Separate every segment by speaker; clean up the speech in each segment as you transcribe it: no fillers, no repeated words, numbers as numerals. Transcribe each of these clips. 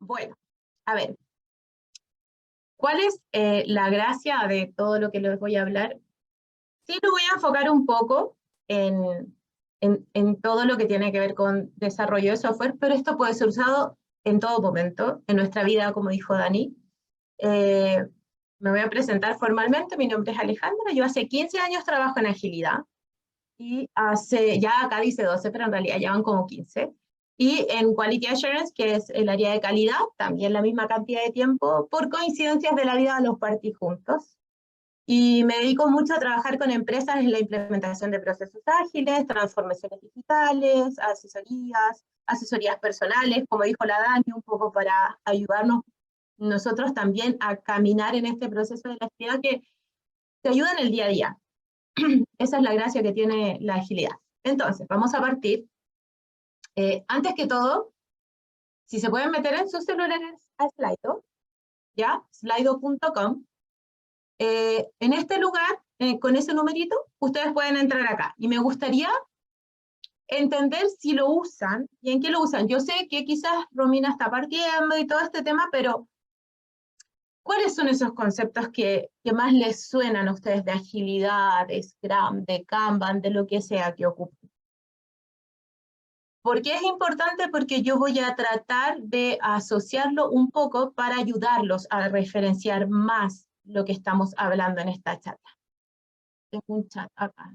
Speaker 1: Bueno, a ver, ¿cuál es la gracia de todo lo que les voy a hablar? Sí, lo voy a enfocar un poco en todo lo que tiene que ver con desarrollo de software, pero esto puede ser usado en todo momento, en nuestra vida, como dijo Dani. Eh, Me voy a presentar formalmente, mi nombre es Alejandra, yo hace 15 años trabajo en agilidad, y ya acá dice 12, pero en realidad ya van como 15. Y en Quality Assurance, que es el área de calidad, también la misma cantidad de tiempo, por coincidencias de la vida los partí juntos. Y me dedico mucho a trabajar con empresas en la implementación de procesos ágiles, transformaciones digitales, asesorías personales, como dijo la Dani, un poco para ayudarnos nosotros también a caminar en este proceso de la actividad que te ayuda en el día a día. Esa es la gracia que tiene la agilidad. Entonces, vamos a partir. Antes que todo, si se pueden meter en sus celulares a Slido, ¿ya? Slido.com. En este lugar, con ese numerito, ustedes pueden entrar acá. Y me gustaría entender si lo usan y en qué lo usan. Yo sé que quizás Romina está partiendo y todo este tema, pero ¿cuáles son esos conceptos que más les suenan a ustedes de agilidad, de Scrum, de Kanban, de lo que sea que ocupen? ¿Por qué es importante? Porque yo voy a tratar de asociarlo un poco para ayudarlos a referenciar más lo que estamos hablando en esta charla. Tengo un chat acá.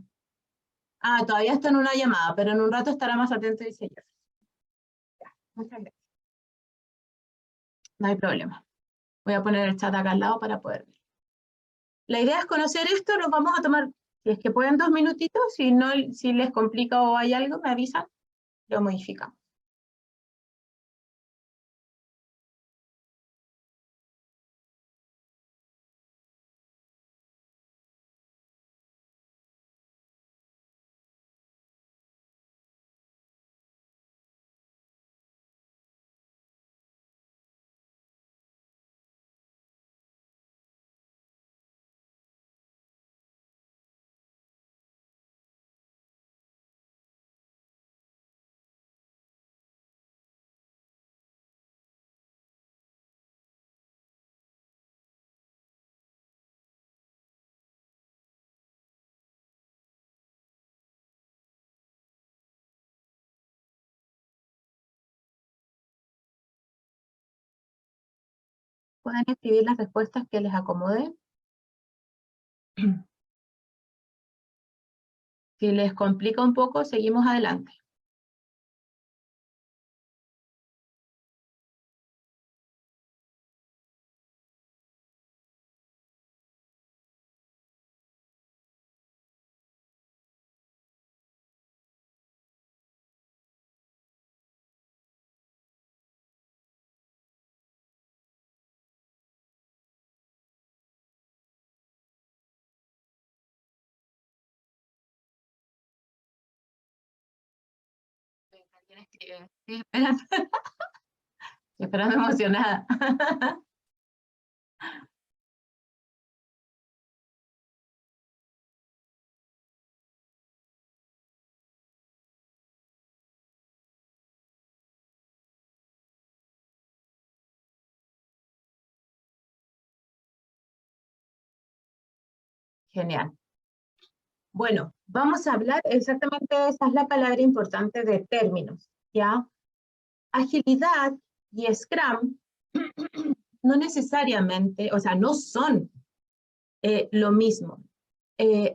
Speaker 1: Ah, todavía está en una llamada, pero en un rato estará más atento, dice yo. Ya, muchas gracias. No hay problema. Voy a poner el chat acá al lado para poder ver. La idea es conocer esto, nos vamos a tomar, si es que pueden, 2 minutitos, si no, si les complica o hay algo, me avisan, lo modificamos. Pueden escribir las respuestas que les acomode. Si les complica un poco, seguimos adelante. ¿Quién escribe? Sí, esperando, esperando emocionada. Genial. Bueno, vamos a hablar exactamente, esa es la palabra importante de términos, ¿ya? Agilidad y Scrum no necesariamente, o sea, no son lo mismo.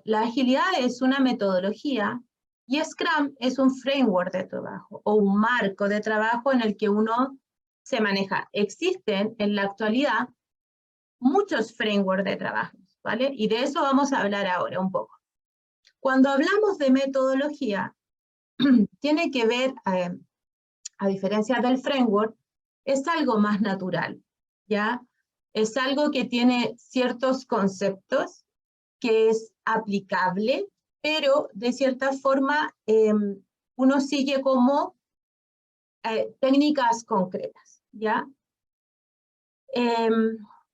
Speaker 1: La agilidad es una metodología y Scrum es un framework de trabajo o un marco de trabajo en el que uno se maneja. Existen en la actualidad muchos frameworks de trabajo, ¿vale? Y de eso vamos a hablar ahora un poco. Cuando hablamos de metodología, tiene que ver, a diferencia del framework, es algo más natural, ¿ya? Es algo que tiene ciertos conceptos, que es aplicable, pero de cierta forma uno sigue como técnicas concretas, ¿ya?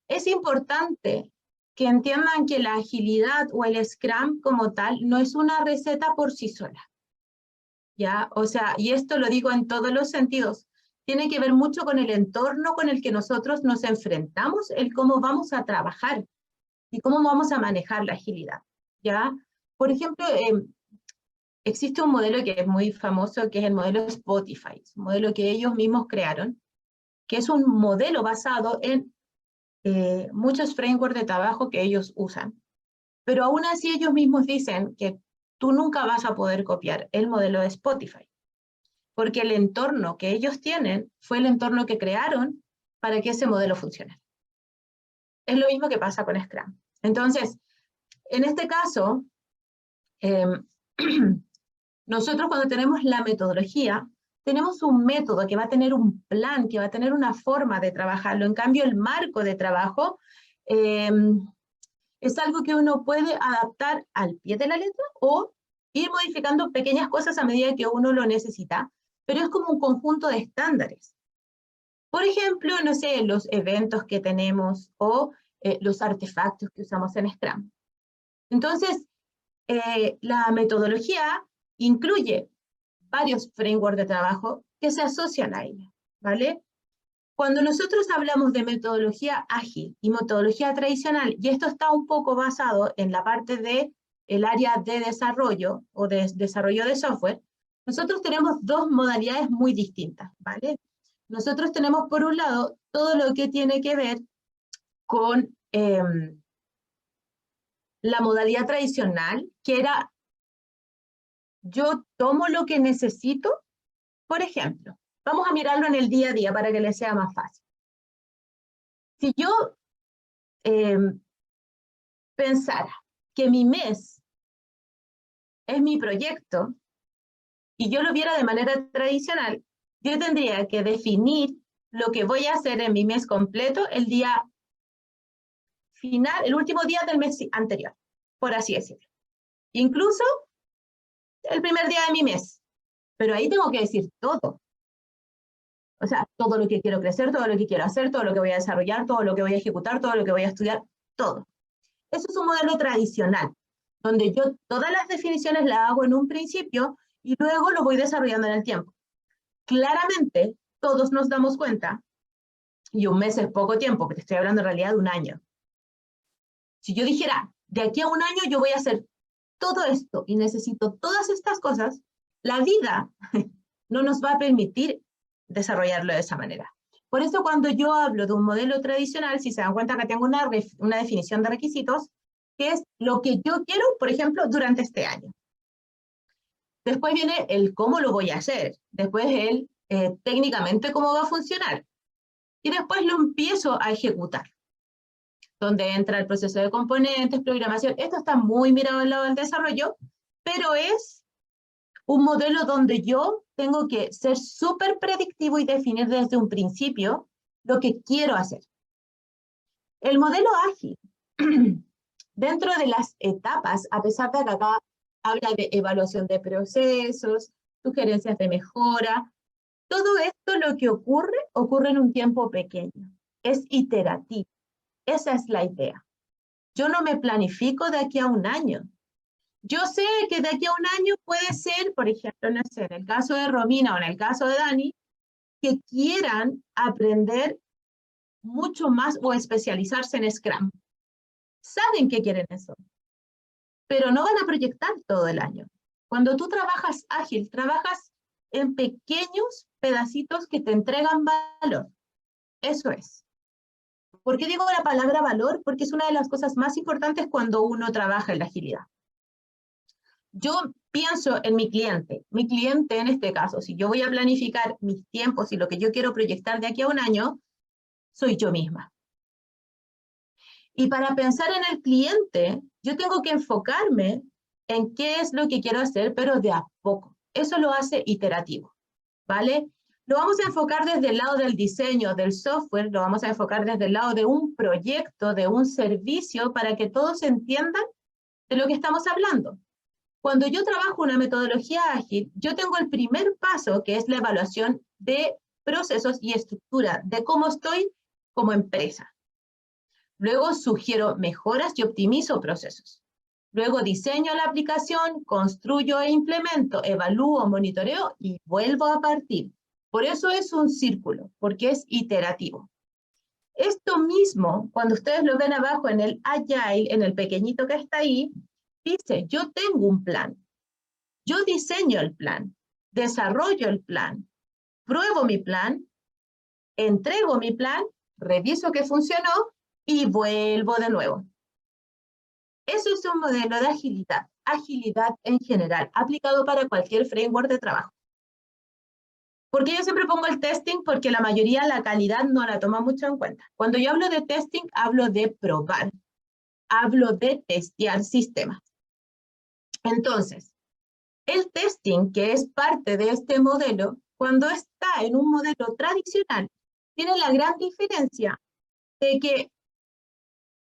Speaker 1: Es importante que entiendan que la agilidad o el Scrum como tal no es una receta por sí sola, ¿ya? O sea, y esto lo digo en todos los sentidos. tiene que ver mucho con el entorno con el que nosotros nos enfrentamos, el cómo vamos a trabajar y cómo vamos a manejar la agilidad, ¿ya? Por ejemplo, existe un modelo que es muy famoso, que es el modelo Spotify, un modelo que ellos mismos crearon, que es un modelo basado en muchos frameworks de trabajo que ellos usan. Pero aún así ellos mismos dicen que tú nunca vas a poder copiar el modelo de Spotify, porque el entorno que ellos tienen fue el entorno que crearon para que ese modelo funcione. Es lo mismo que pasa con Scrum. Entonces, en este caso, nosotros cuando tenemos la metodología, tenemos un método que va a tener un plan, que va a tener una forma de trabajarlo. En cambio, el marco de trabajo es algo que uno puede adaptar al pie de la letra o ir modificando pequeñas cosas a medida que uno lo necesita, pero es como un conjunto de estándares. Por ejemplo, no sé, los eventos que tenemos o los artefactos que usamos en Scrum. Entonces, la metodología incluye varios frameworks de trabajo que se asocian a ella, ¿vale? Cuando nosotros hablamos de metodología ágil y metodología tradicional, y esto está un poco basado en la parte de el área de desarrollo o de desarrollo de software, nosotros tenemos dos modalidades muy distintas, ¿vale? Nosotros tenemos por un lado todo lo que tiene que ver con la modalidad tradicional, que era yo tomo lo que necesito, por ejemplo, vamos a mirarlo en el día a día para que les sea más fácil. Si yo pensara que mi mes es mi proyecto y yo lo viera de manera tradicional, yo tendría que definir lo que voy a hacer en mi mes completo el día final, el último día del mes anterior, por así decirlo. Incluso el primer día de mi mes. Pero ahí tengo que decir todo. O sea, todo lo que quiero crecer, todo lo que quiero hacer, todo lo que voy a desarrollar, todo lo que voy a ejecutar, todo lo que voy a estudiar, todo. Eso es un modelo tradicional, donde yo todas las definiciones las hago en un principio y luego lo voy desarrollando en el tiempo. Claramente, todos nos damos cuenta, y un mes es poco tiempo, porque estoy hablando en realidad de un año. Si yo dijera, de aquí a un año yo voy a hacer todo esto y necesito todas estas cosas, la vida no nos va a permitir desarrollarlo de esa manera. Por eso cuando yo hablo de un modelo tradicional, si se dan cuenta que tengo una definición de requisitos, que es lo que yo quiero, por ejemplo, durante este año. Después viene el cómo lo voy a hacer, después el técnicamente cómo va a funcionar, y después lo empiezo a ejecutar, donde entra el proceso de componentes, programación. Esto está muy mirado al lado del desarrollo, pero es un modelo donde yo tengo que ser súper predictivo y definir desde un principio lo que quiero hacer. El modelo ágil, dentro de las etapas, a pesar de que acá habla de evaluación de procesos, sugerencias de mejora, todo esto lo que ocurre en un tiempo pequeño, es iterativo. Esa es la idea. Yo no me planifico de aquí a un año. Yo sé que de aquí a un año puede ser, por ejemplo, no sé, en el caso de Romina o en el caso de Dani, que quieran aprender mucho más o especializarse en Scrum. Saben que quieren eso, pero no van a proyectar todo el año. Cuando tú trabajas ágil, trabajas en pequeños pedacitos que te entregan valor. Eso es. ¿Por qué digo la palabra valor? Porque es una de las cosas más importantes cuando uno trabaja en la agilidad. Yo pienso en mi cliente en este caso, si yo voy a planificar mis tiempos y lo que yo quiero proyectar de aquí a un año, soy yo misma. Y para pensar en el cliente, yo tengo que enfocarme en qué es lo que quiero hacer, pero de a poco. Eso lo hace iterativo, ¿vale? Lo vamos a enfocar desde el lado del diseño del software, lo vamos a enfocar desde el lado de un proyecto, de un servicio, para que todos entiendan de lo que estamos hablando. Cuando yo trabajo una metodología ágil, yo tengo el primer paso, que es la evaluación de procesos y estructura, de cómo estoy como empresa. Luego sugiero mejoras y optimizo procesos. Luego diseño la aplicación, construyo e implemento, evalúo, monitoreo y vuelvo a partir. Por eso es un círculo, porque es iterativo. Esto mismo, cuando ustedes lo ven abajo en el Agile, en el pequeñito que está ahí, dice, yo tengo un plan, yo diseño el plan, desarrollo el plan, pruebo mi plan, entrego mi plan, reviso que funcionó y vuelvo de nuevo. Eso es un modelo de agilidad, agilidad en general, aplicado para cualquier framework de trabajo. ¿Por qué yo siempre pongo el testing? Porque la mayoría la calidad no la toma mucho en cuenta. Cuando yo hablo de testing, hablo de probar, hablo de testear sistemas. Entonces, el testing, que es parte de este modelo, cuando está en un modelo tradicional, tiene la gran diferencia de que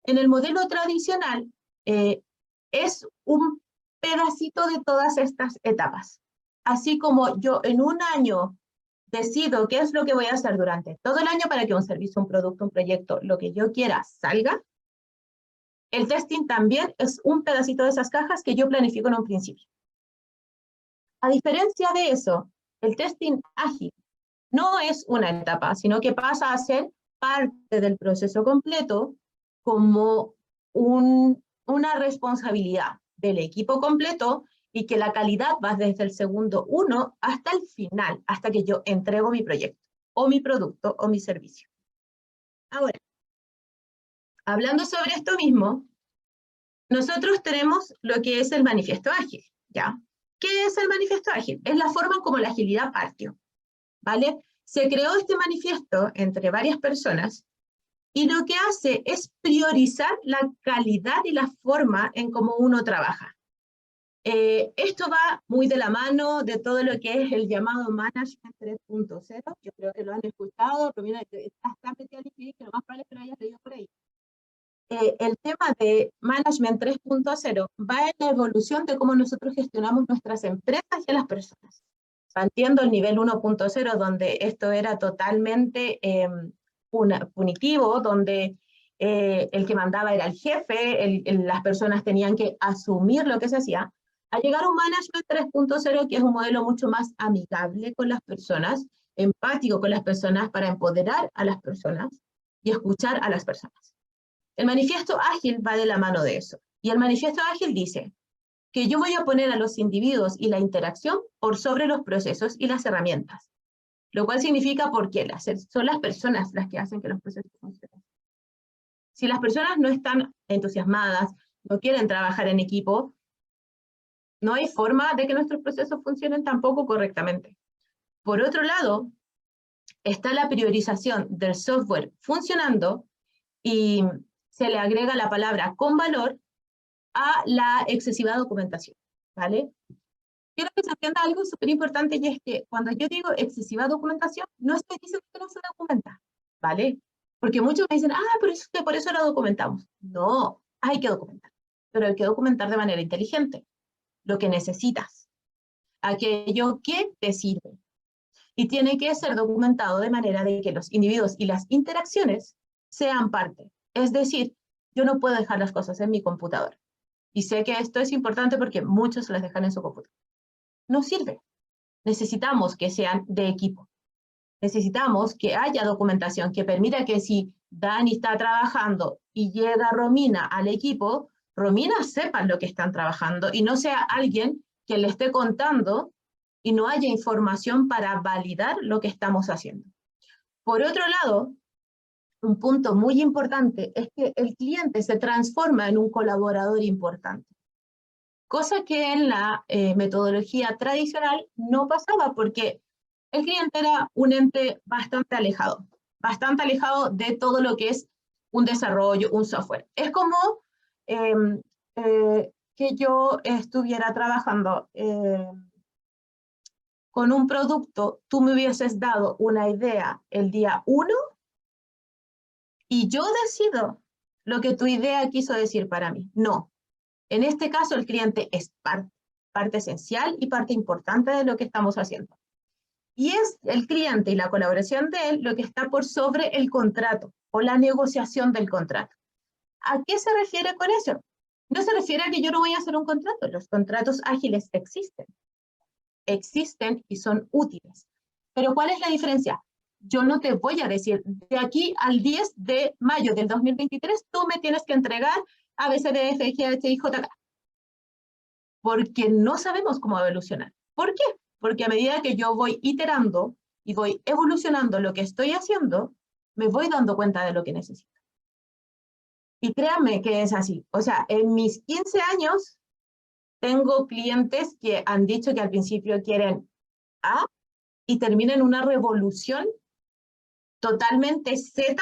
Speaker 1: en el modelo tradicional es un pedacito de todas estas etapas. Así como yo en un año decido qué es lo que voy a hacer durante todo el año para que un servicio, un producto, un proyecto, lo que yo quiera salga, el testing también es un pedacito de esas cajas que yo planifico en un principio. A diferencia de eso, el testing ágil no es una etapa, sino que pasa a ser parte del proceso completo como una responsabilidad del equipo completo y que la calidad va desde el segundo 1 hasta el final, hasta que yo entrego mi proyecto, o mi producto, o mi servicio. Ahora, hablando sobre esto mismo, nosotros tenemos lo que es el manifiesto ágil, ¿ya? ¿Qué es el manifiesto ágil? Es la forma como la agilidad partió, ¿vale? Se creó este manifiesto entre varias personas y lo que hace es priorizar la calidad y la forma en cómo uno trabaja. Esto va muy de la mano de todo lo que es el llamado Management 3.0. Yo creo que lo han escuchado, Romina, está metido al LinkedIn, que lo más probable es que lo hayas leído por ahí. El tema de Management 3.0 va en la evolución de cómo nosotros gestionamos nuestras empresas y a las personas. Partiendo el nivel 1.0, donde esto era totalmente punitivo, donde el que mandaba era el jefe, las personas tenían que asumir lo que se hacía, a llegar a un Management 3.0 que es un modelo mucho más amigable con las personas, empático con las personas para empoderar a las personas y escuchar a las personas. El manifiesto ágil va de la mano de eso. Y el manifiesto ágil dice que yo voy a poner a los individuos y la interacción por sobre los procesos y las herramientas. Lo cual significa porque son las personas las que hacen que los procesos funcionen. Si las personas no están entusiasmadas, no quieren trabajar en equipo, no hay forma de que nuestros procesos funcionen tampoco correctamente. Por otro lado, está la priorización del software funcionando y se le agrega la palabra con valor a la excesiva documentación, ¿vale? Quiero que se entienda algo súper importante y es que cuando yo digo excesiva documentación, no estoy diciendo que no se documenta, ¿vale? Porque muchos me dicen, pero es que por eso lo documentamos. No, hay que documentar, pero hay que documentar de manera inteligente, lo que necesitas, aquello que te sirve. Y tiene que ser documentado de manera de que los individuos y las interacciones sean parte. Es decir, yo no puedo dejar las cosas en mi computadora. Y sé que esto es importante porque muchos las dejan en su computadora. No sirve. Necesitamos que sean de equipo. Necesitamos que haya documentación que permita que si Dani está trabajando y llega Romina al equipo, Romina sepa lo que están trabajando y no sea alguien que le esté contando y no haya información para validar lo que estamos haciendo. Por otro lado, un punto muy importante es que el cliente se transforma en un colaborador importante. Cosa que en la metodología tradicional no pasaba porque el cliente era un ente bastante alejado de todo lo que es un desarrollo, un software. Es como que yo estuviera trabajando con un producto, tú me hubieses dado una idea el día 1 y yo decido lo que tu idea quiso decir para mí. No. En este caso, el cliente es parte esencial y parte importante de lo que estamos haciendo. Y es el cliente y la colaboración de él lo que está por sobre el contrato o la negociación del contrato. ¿A qué se refiere con eso? No se refiere a que yo no voy a hacer un contrato. Los contratos ágiles existen y son útiles. Pero ¿cuál es la diferencia? Yo no te voy a decir, de aquí al 10 de mayo del 2023, tú me tienes que entregar A, B, C, D, F, G, H, I, J, K. Porque no sabemos cómo evolucionar. ¿Por qué? Porque a medida que yo voy iterando y voy evolucionando lo que estoy haciendo, me voy dando cuenta de lo que necesito. Y créanme que es así. O sea, en mis 15 años, tengo clientes que han dicho que al principio quieren A y terminan una revolución totalmente Z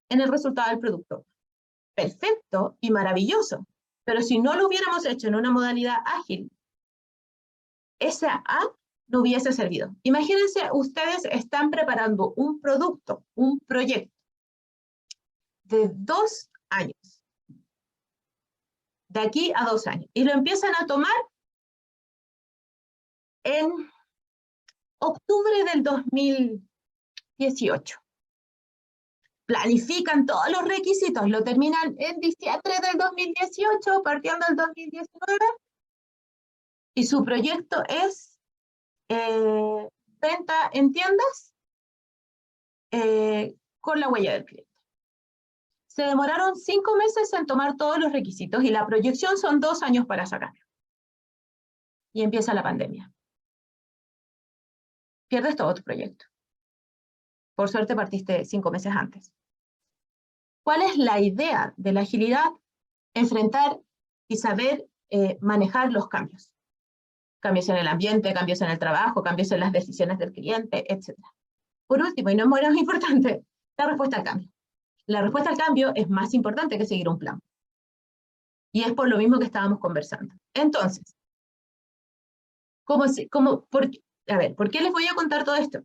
Speaker 1: en el resultado del producto. Perfecto y maravilloso. Pero si no lo hubiéramos hecho en una modalidad ágil, esa A no hubiese servido. Imagínense, ustedes están preparando un producto, un proyecto de 2 años, de aquí a 2 años, y lo empiezan a tomar en octubre del 2018. Planifican todos los requisitos, lo terminan en diciembre del 2018, partiendo del 2019, y su proyecto es venta en tiendas con la huella del cliente. Se demoraron 5 meses en tomar todos los requisitos y la proyección son 2 años para sacarlo. Y empieza la pandemia. Pierdes todo tu proyecto. Por suerte partiste 5 meses antes. ¿Cuál es la idea de la agilidad? Enfrentar y saber manejar los cambios. Cambios en el ambiente, cambios en el trabajo, cambios en las decisiones del cliente, etc. Por último, y no menos importante, la respuesta al cambio. La respuesta al cambio es más importante que seguir un plan. Y es por lo mismo que estábamos conversando. Entonces, ¿por qué les voy a contar todo esto?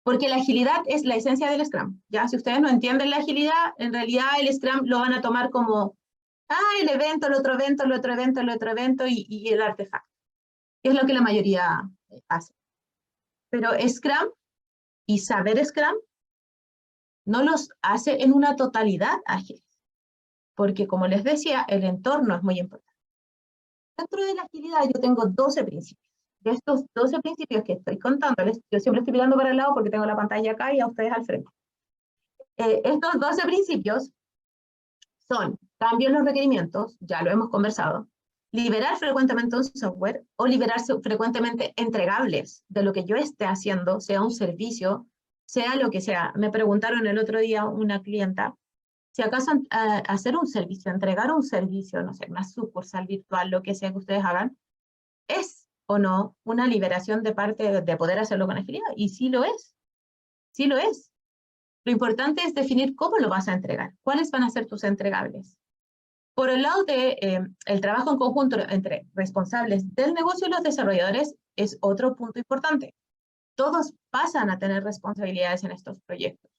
Speaker 1: Porque la agilidad es la esencia del Scrum. Ya, si ustedes no entienden la agilidad, en realidad el Scrum lo van a tomar como el evento, el otro evento, el otro evento, el otro evento y el artefacto. Que es lo que la mayoría hace. Pero Scrum y saber Scrum no los hace en una totalidad ágil. Porque, como les decía, el entorno es muy importante. Dentro de la agilidad yo tengo 12 principios. De estos 12 principios que estoy contándoles, yo siempre estoy mirando para el lado porque tengo la pantalla acá y a ustedes al frente. Estos 12 principios son cambios en los requerimientos, ya lo hemos conversado, liberar frecuentemente un software o liberar frecuentemente entregables de lo que yo esté haciendo, sea un servicio, sea lo que sea. Me preguntaron el otro día una clienta, si acaso hacer un servicio, entregar un servicio, no sé, una sucursal virtual, lo que sea que ustedes hagan, ¿es o no una liberación de parte de poder hacerlo con agilidad? Y sí lo es, sí lo es. Lo importante es definir cómo lo vas a entregar, cuáles van a ser tus entregables. Por el lado de el trabajo en conjunto entre responsables del negocio y los desarrolladores es otro punto importante. Todos pasan a tener responsabilidades en estos proyectos.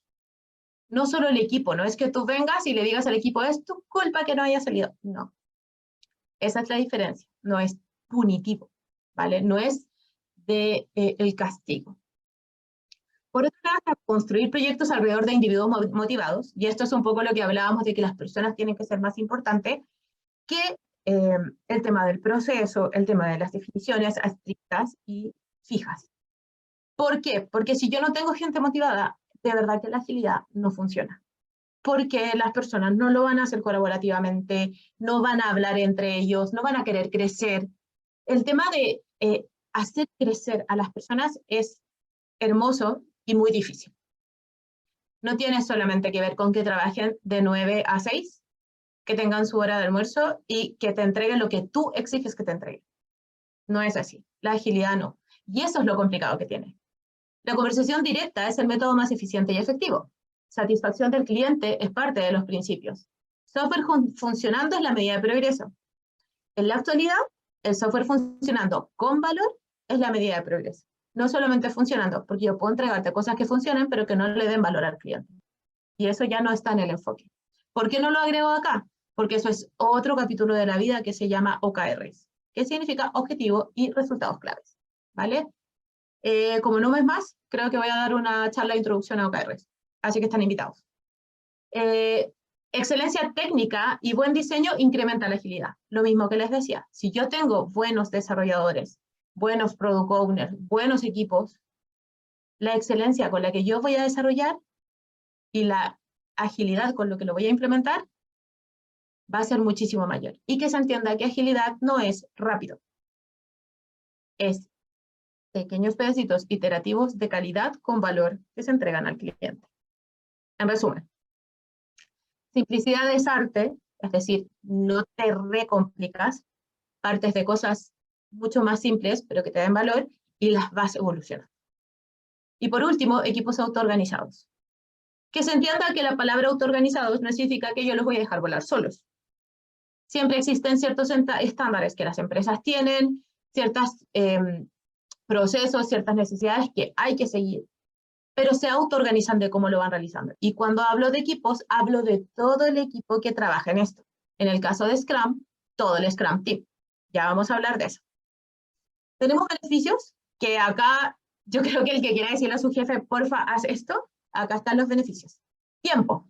Speaker 1: No solo el equipo, no es que tú vengas y le digas al equipo, es tu culpa que no haya salido. No. Esa es la diferencia. No es punitivo, ¿vale? No es de el castigo. Por otro lado, construir proyectos alrededor de individuos motivados, y esto es un poco lo que hablábamos de que las personas tienen que ser más importantes que el tema del proceso, el tema de las definiciones estrictas y fijas. ¿Por qué? Porque si yo no tengo gente motivada, de verdad que la agilidad no funciona. Porque las personas no lo van a hacer colaborativamente, no van a hablar entre ellos, no van a querer crecer. El tema de hacer crecer a las personas es hermoso y muy difícil. No tiene solamente que ver con que trabajen de 9 a 6, que tengan su hora de almuerzo y que te entreguen lo que tú exiges que te entreguen. No es así. La agilidad no. Y eso es lo complicado que tiene. La conversación directa es el método más eficiente y efectivo. Satisfacción del cliente es parte de los principios. Software funcionando es la medida de progreso. En la actualidad, el software funcionando con valor es la medida de progreso. No solamente funcionando, porque yo puedo entregarte cosas que funcionen, pero que no le den valor al cliente. Y eso ya no está en el enfoque. ¿Por qué no lo agrego acá? Porque eso es otro capítulo de la vida que se llama OKRs, que significa objetivo y resultados claves. ¿Vale? Como no es más, creo que voy a dar una charla de introducción a OKRs. Así que están invitados. Excelencia técnica y buen diseño incrementa la agilidad. Lo mismo que les decía, si yo tengo buenos desarrolladores, buenos product owners, buenos equipos, la excelencia con la que yo voy a desarrollar y la agilidad con lo que lo voy a implementar va a ser muchísimo mayor. Y que se entienda que agilidad no es rápido, es pequeños pedacitos iterativos de calidad con valor que se entregan al cliente. En resumen, simplicidad es arte, es decir, no te recomplicas, partes de cosas mucho más simples, pero que te den valor, y las vas evolucionando. Y por último, equipos autoorganizados. Que se entienda que la palabra autoorganizados no significa que yo los voy a dejar volar solos. Siempre existen ciertos estándares que las empresas tienen, ciertos procesos, ciertas necesidades que hay que seguir, pero se autoorganizan de cómo lo van realizando. Y cuando hablo de equipos, hablo de todo el equipo que trabaja en esto. En el caso de Scrum, todo el Scrum Team. Ya vamos a hablar de eso. Tenemos beneficios, que acá yo creo que el que quiera decirle a su jefe, porfa, haz esto, acá están los beneficios. Tiempo,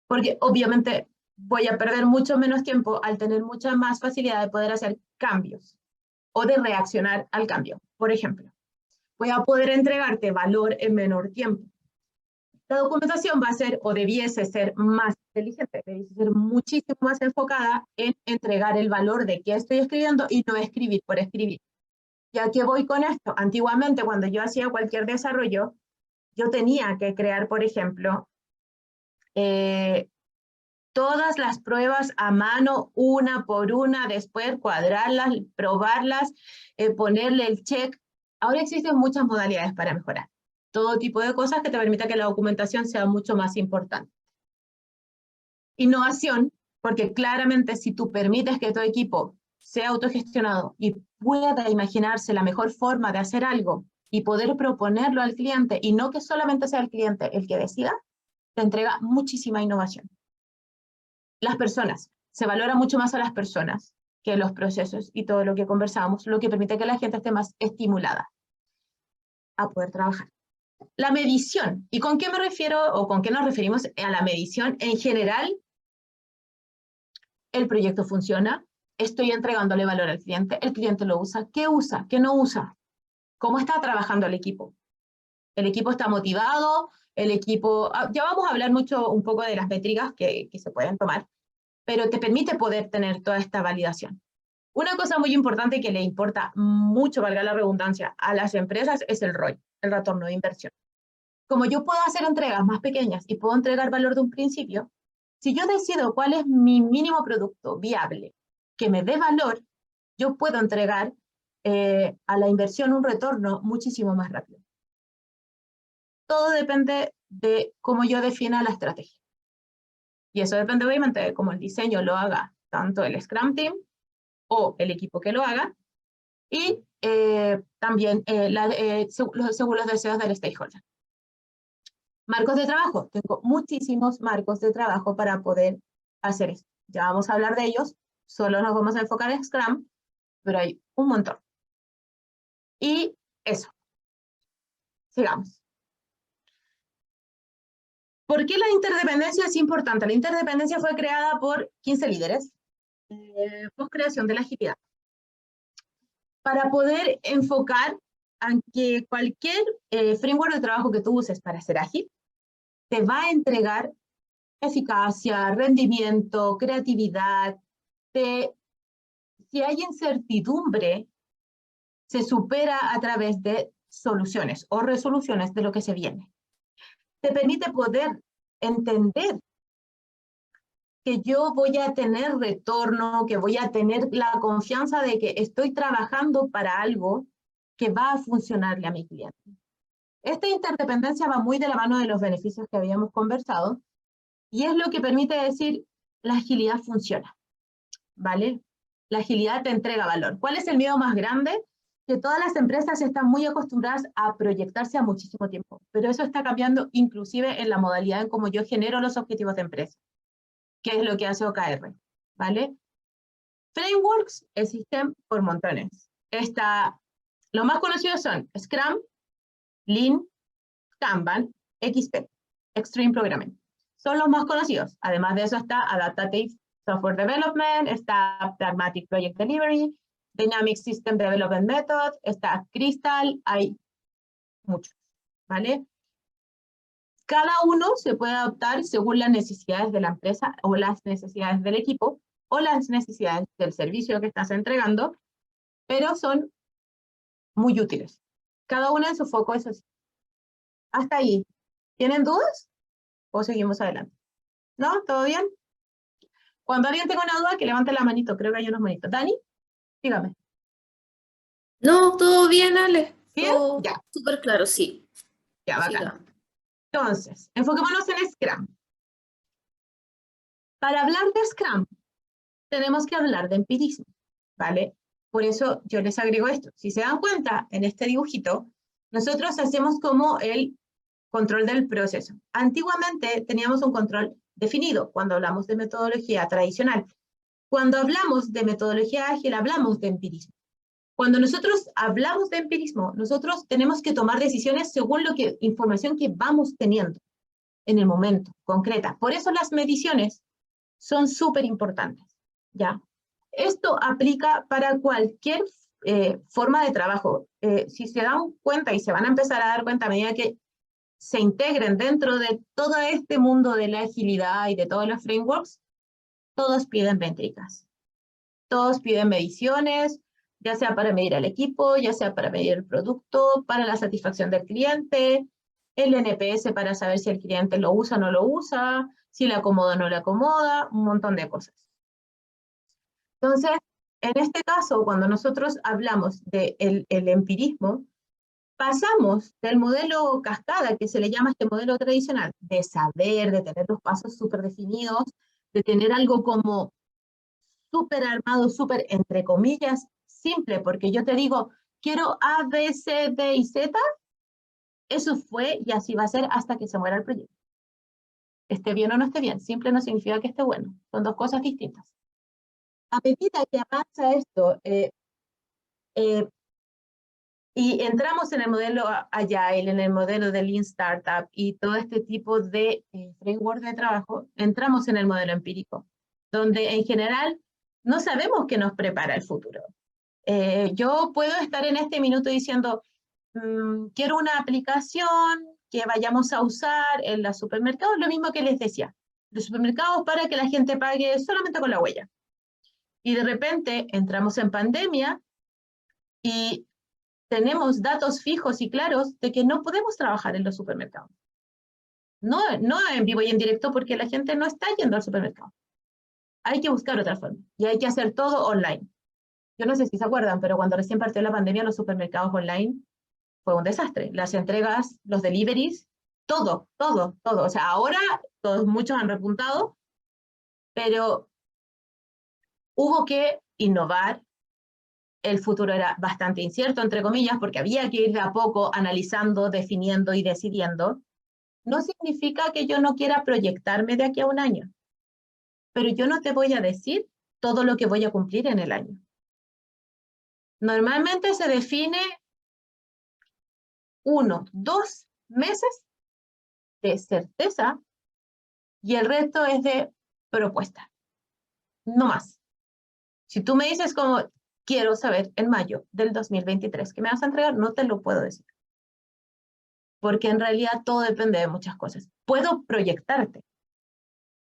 Speaker 1: porque obviamente voy a perder mucho menos tiempo al tener mucha más facilidad de poder hacer cambios o de reaccionar al cambio. Por ejemplo, voy a poder entregarte valor en menor tiempo. La documentación va a ser, o debiese ser, más inteligente, debiese ser muchísimo más enfocada en entregar el valor de qué estoy escribiendo y no escribir por escribir. ¿Ya qué voy con esto? Antiguamente, cuando yo hacía cualquier desarrollo, yo tenía que crear, por ejemplo, todas las pruebas a mano, una por una, después cuadrarlas, probarlas, ponerle el check. Ahora existen muchas modalidades para mejorar. Todo tipo de cosas que te permita que la documentación sea mucho más importante. Innovación, porque claramente si tú permites que tu equipo sea autogestionado y pueda imaginarse la mejor forma de hacer algo y poder proponerlo al cliente y no que solamente sea el cliente el que decida, te entrega muchísima innovación. Las personas, se valora mucho más a las personas que los procesos y todo lo que conversamos, lo que permite que la gente esté más estimulada a poder trabajar. La medición, ¿y con qué me refiero o con qué nos referimos a la medición? En general, el proyecto funciona, estoy entregándole valor al cliente, el cliente lo usa, qué no usa, cómo está trabajando el equipo está motivado, el equipo, ya vamos a hablar un poco de las métricas que se pueden tomar, pero te permite poder tener toda esta validación. Una cosa muy importante que le importa mucho, valga la redundancia, a las empresas es el ROI, el retorno de inversión. Como yo puedo hacer entregas más pequeñas y puedo entregar valor de un principio, si yo decido cuál es mi mínimo producto viable que me dé valor, yo puedo entregar a la inversión un retorno muchísimo más rápido. Todo depende de cómo yo defina la estrategia. Y eso depende obviamente de cómo el diseño lo haga tanto el Scrum Team o el equipo que lo haga, y también según los deseos del stakeholder. Marcos de trabajo. Tengo muchísimos marcos de trabajo para poder hacer esto. Ya vamos a hablar de ellos. Solo nos vamos a enfocar en Scrum, pero hay un montón. Y eso. Sigamos. ¿Por qué la interdependencia es importante? La interdependencia fue creada por 15 líderes post creación de la agilidad, para poder enfocar a que cualquier framework de trabajo que tú uses para ser ágil te va a entregar eficacia, rendimiento, creatividad. Si hay incertidumbre, se supera a través de soluciones o resoluciones de lo que se viene. Te permite poder entender que yo voy a tener retorno, que voy a tener la confianza de que estoy trabajando para algo que va a funcionarle a mi cliente. Esta interdependencia va muy de la mano de los beneficios que habíamos conversado y es lo que permite decir la agilidad funciona, ¿vale? La agilidad te entrega valor. ¿Cuál es el miedo más grande? Que todas las empresas están muy acostumbradas a proyectarse a muchísimo tiempo, pero eso está cambiando inclusive en la modalidad en cómo yo genero los objetivos de empresa, que es lo que hace OKR, ¿vale? Frameworks existen por montones. Los más conocidos son Scrum, Lean, Kanban, XP, Extreme Programming. Son los más conocidos. Además de eso está Adaptive Software Development, está Pragmatic Project Delivery, Dynamic System Development Method, está Crystal, hay muchos. ¿vale? Cada uno se puede adaptar según las necesidades de la empresa o las necesidades del equipo o las necesidades del servicio que estás entregando, pero son muy útiles. Cada uno en su foco, eso sí. Hasta ahí. ¿Tienen dudas? ¿O seguimos adelante? ¿No? ¿Todo bien? Cuando alguien tenga una duda, que levante la manito. Creo que hay unos manitos. Dani, dígame.
Speaker 2: No, todo bien, Ale.
Speaker 1: ¿Bien?
Speaker 2: Todo
Speaker 1: Ya,
Speaker 2: súper claro, sí.
Speaker 1: ya, bacán.
Speaker 2: Siga.
Speaker 1: Entonces, enfoquémonos en Scrum. Para hablar de Scrum, tenemos que hablar de empirismo, ¿vale? Por eso yo les agrego esto. Si se dan cuenta, en este dibujito, nosotros hacemos como el control del proceso. Antiguamente teníamos un control definido cuando hablamos de metodología tradicional. Cuando hablamos de metodología ágil, hablamos de empirismo. Cuando nosotros hablamos de empirismo, nosotros tenemos que tomar decisiones según información que vamos teniendo en el momento, concreta. Por eso las mediciones son súper importantes, ¿ya? Esto aplica para cualquier forma de trabajo. Si se dan cuenta y se van a empezar a dar cuenta a medida que se integren dentro de todo este mundo de la agilidad y de todos los frameworks, todos piden métricas. Todos piden mediciones, ya sea para medir al equipo, ya sea para medir el producto, para la satisfacción del cliente, el NPS para saber si el cliente lo usa o no lo usa, si le acomoda o no le acomoda, un montón de cosas. Entonces, en este caso, cuando nosotros hablamos del el empirismo, pasamos del modelo cascada, que se le llama este modelo tradicional, de saber, de tener los pasos súper definidos, de tener algo como súper armado, súper, entre comillas, simple, porque yo te digo, quiero A, B, C, D y Z, eso fue y así va a ser hasta que se muera el proyecto. Esté bien o no esté bien, simple no significa que esté bueno, son dos cosas distintas. A medida que avanza esto, y entramos en el modelo Agile, en el modelo de Lean Startup y todo este tipo de framework de trabajo, entramos en el modelo empírico, donde en general no sabemos qué nos prepara el futuro. Yo puedo estar en este minuto diciendo, quiero una aplicación que vayamos a usar en los supermercados, lo mismo que les decía, los supermercados para que la gente pague solamente con la huella. Y de repente entramos en pandemia y tenemos datos fijos y claros de que no podemos trabajar en los supermercados. No, no en vivo y en directo porque la gente no está yendo al supermercado. Hay que buscar otra forma y hay que hacer todo online. Yo no sé si se acuerdan, pero cuando recién partió la pandemia, los supermercados online fue un desastre. Las entregas, los deliveries, todo, todo, todo. O sea, ahora todos, muchos han repuntado, pero hubo que innovar. El futuro era bastante incierto, entre comillas, porque había que ir de a poco analizando, definiendo y decidiendo. No significa que yo no quiera proyectarme de aquí a un año, pero yo no te voy a decir todo lo que voy a cumplir en el año. Normalmente se define 1, 2 meses de certeza y el resto es de propuesta, no más. Si tú me dices como, quiero saber en mayo del 2023 que me vas a entregar, no te lo puedo decir. Porque en realidad todo depende de muchas cosas. Puedo proyectarte,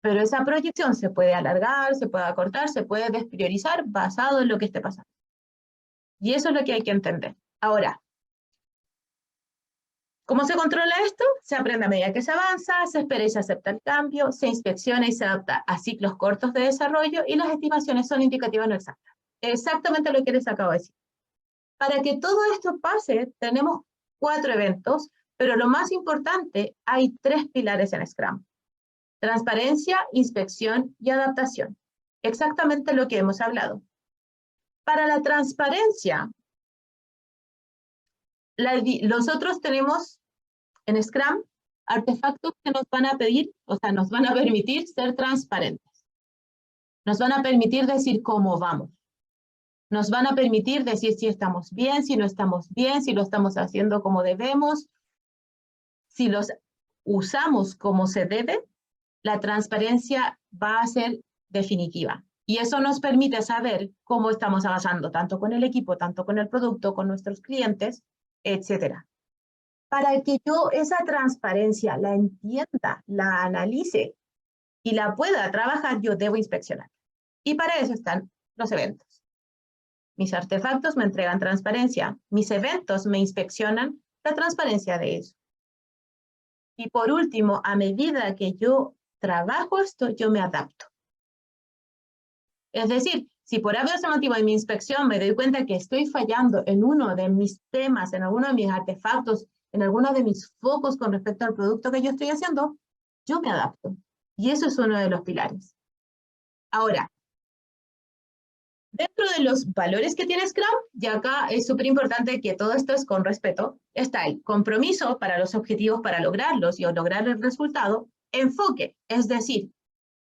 Speaker 1: pero esa proyección se puede alargar, se puede acortar, se puede despriorizar basado en lo que esté pasando. Y eso es lo que hay que entender. Ahora, ¿cómo se controla esto? Se aprende a medida que se avanza, se espera y se acepta el cambio, se inspecciona y se adapta a ciclos cortos de desarrollo y las estimaciones son indicativas no exactas. Exactamente lo que les acabo de decir. Para que todo esto pase, tenemos 4 eventos, pero lo más importante, hay 3 pilares en Scrum. Transparencia, inspección y adaptación. Exactamente lo que hemos hablado. Para la transparencia, nosotros tenemos en Scrum artefactos que nos van a pedir, o sea, nos van a permitir ser transparentes. Nos van a permitir decir cómo vamos. Nos van a permitir decir si estamos bien, si no estamos bien, si lo estamos haciendo como debemos. Si los usamos como se debe, la transparencia va a ser definitiva. Y eso nos permite saber cómo estamos avanzando, tanto con el equipo, tanto con el producto, con nuestros clientes, etc. para que yo esa transparencia la entienda, la analice y la pueda trabajar, yo debo inspeccionar. Y para eso están los eventos. Mis artefactos me entregan transparencia, mis eventos me inspeccionan la transparencia de eso. Y por último, a medida que yo trabajo esto, yo me adapto. Es decir, si por ese motivo en mi inspección me doy cuenta que estoy fallando en uno de mis temas, en alguno de mis artefactos, en alguno de mis focos con respecto al producto que yo estoy haciendo, yo me adapto. Y eso es uno de los pilares. Ahora, dentro de los valores que tiene Scrum, y acá es súper importante que todo esto es con respeto, está el compromiso para los objetivos, para lograrlos y lograr el resultado, enfoque, es decir,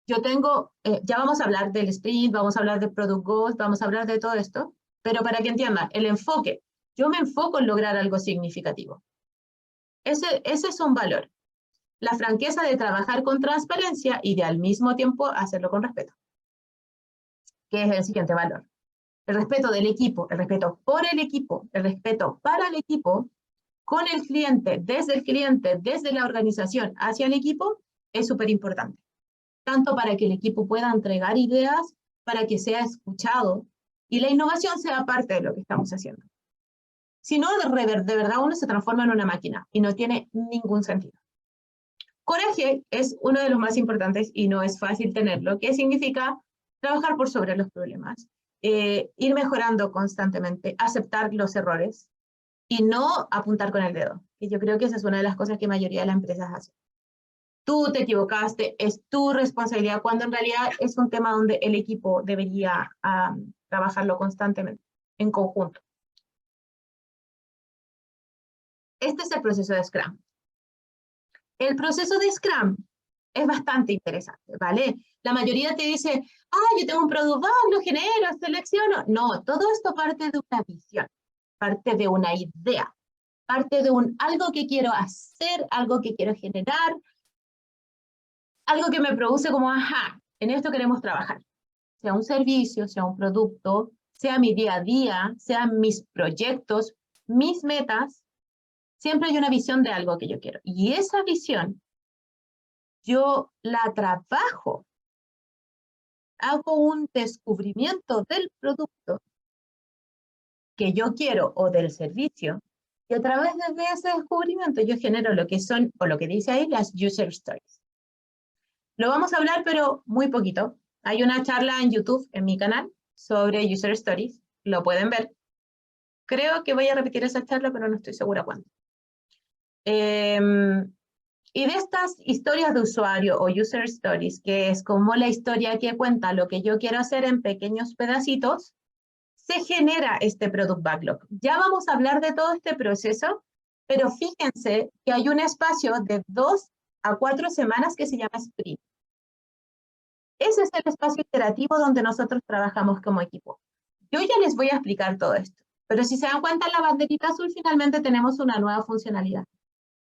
Speaker 1: yo tengo, ya vamos a hablar del sprint, vamos a hablar de product goals, vamos a hablar de todo esto, pero para que entiendan, el enfoque, yo me enfoco en lograr algo significativo. Ese es un valor. La franqueza de trabajar con transparencia y de al mismo tiempo hacerlo con respeto, que es el siguiente valor. El respeto del equipo, el respeto por el equipo, el respeto para el equipo, con el cliente, desde la organización hacia el equipo, es súper importante. Tanto para que el equipo pueda entregar ideas, para que sea escuchado y la innovación sea parte de lo que estamos haciendo. Si no, de verdad uno se transforma en una máquina y no tiene ningún sentido. Coraje es uno de los más importantes y no es fácil tenerlo, que significa trabajar por sobre los problemas, ir mejorando constantemente, aceptar los errores y no apuntar con el dedo. Y yo creo que esa es una de las cosas que la mayoría de las empresas hacen. Tú te equivocaste, es tu responsabilidad, cuando en realidad es un tema donde el equipo debería trabajarlo constantemente, en conjunto. Este es el proceso de Scrum. El proceso de Scrum es bastante interesante, ¿vale? La mayoría te dice, yo tengo un product bug, lo genero, selecciono. No, todo esto parte de una visión, parte de una idea, parte de algo que quiero hacer, algo que quiero generar, algo que me produce como, en esto queremos trabajar. Sea un servicio, sea un producto, sea mi día a día, sean mis proyectos, mis metas, siempre hay una visión de algo que yo quiero. Y esa visión, yo la trabajo, hago un descubrimiento del producto que yo quiero o del servicio, y a través de ese descubrimiento yo genero lo que son, o lo que dice ahí, las user stories. Lo vamos a hablar, pero muy poquito. Hay una charla en YouTube, en mi canal, sobre user stories. Lo pueden ver. Creo que voy a repetir esa charla, pero no estoy segura cuándo. Y de estas historias de usuario o user stories, que es como la historia que cuenta lo que yo quiero hacer en pequeños pedacitos, se genera este product backlog. Ya vamos a hablar de todo este proceso, pero fíjense que hay un espacio de 2 a 4 semanas que se llama sprint. Ese es el espacio iterativo donde nosotros trabajamos como equipo. Yo ya les voy a explicar todo esto, pero si se dan cuenta, en la banderita azul finalmente tenemos una nueva funcionalidad.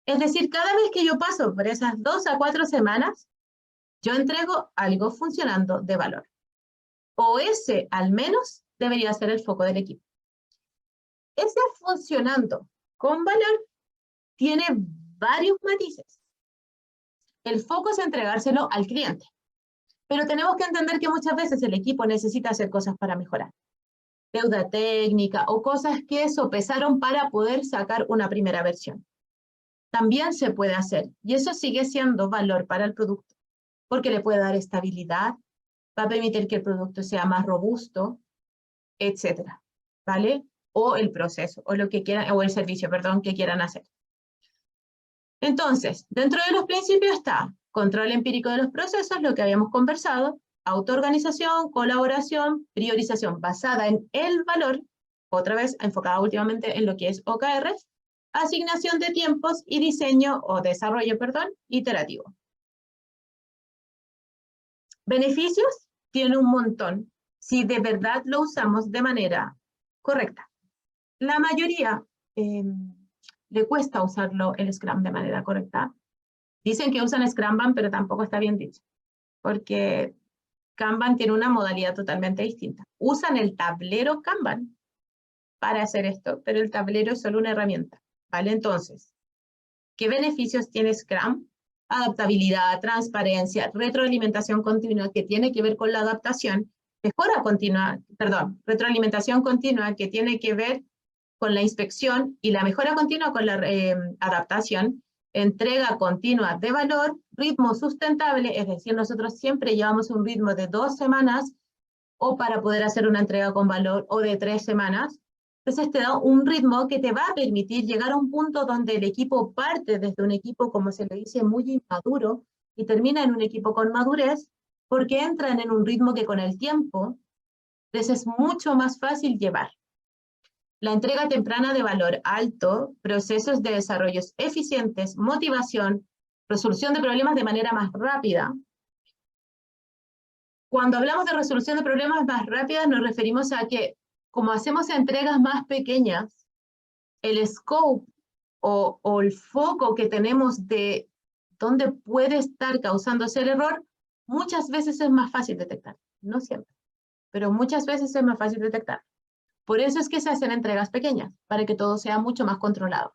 Speaker 1: Es decir, cada vez que yo paso por esas 2 a 4 semanas, yo entrego algo funcionando de valor. O ese, al menos, debería ser el foco del equipo. Ese funcionando con valor tiene varios matices. El foco es entregárselo al cliente. Pero tenemos que entender que muchas veces el equipo necesita hacer cosas para mejorar. Deuda técnica o cosas que sopesaron para poder sacar una primera versión. También se puede hacer, y eso sigue siendo valor para el producto, porque le puede dar estabilidad, va a permitir que el producto sea más robusto, etcétera, ¿vale? O el proceso, o lo que quieran, o el servicio, perdón, que quieran hacer. Entonces, dentro de los principios está control empírico de los procesos, lo que habíamos conversado, autoorganización, colaboración, priorización basada en el valor, otra vez enfocada últimamente en lo que es OKRs, asignación de tiempos y diseño o desarrollo, perdón, iterativo. Beneficios tiene un montón si de verdad lo usamos de manera correcta. La mayoría le cuesta usarlo el Scrum de manera correcta. Dicen que usan Scrumban, pero tampoco está bien dicho, porque Kanban tiene una modalidad totalmente distinta. Usan el tablero Kanban para hacer esto, pero el tablero es solo una herramienta, ¿vale? Entonces, ¿Qué beneficios tiene Scrum? Adaptabilidad, transparencia, retroalimentación continua, que tiene que ver con la adaptación, mejora continua, perdón, retroalimentación continua, que tiene que ver con la inspección, y la mejora continua con la adaptación, entrega continua de valor, ritmo sustentable, es decir, nosotros siempre llevamos un ritmo de 2 semanas, o para poder hacer una entrega con valor, o de 3 semanas. Entonces te da un ritmo que te va a permitir llegar a un punto donde el equipo parte desde un equipo, como se le dice, muy inmaduro, y termina en un equipo con madurez, porque entran en un ritmo que con el tiempo les es mucho más fácil llevar. La entrega temprana de valor alto, procesos de desarrollo eficientes, motivación, resolución de problemas de manera más rápida. Cuando hablamos de resolución de problemas más rápidas, nos referimos a que, como hacemos entregas más pequeñas, el scope o el foco que tenemos de dónde puede estar causándose el error, muchas veces es más fácil detectar. No siempre, pero muchas veces es más fácil detectar. Por eso es que se hacen entregas pequeñas, para que todo sea mucho más controlado.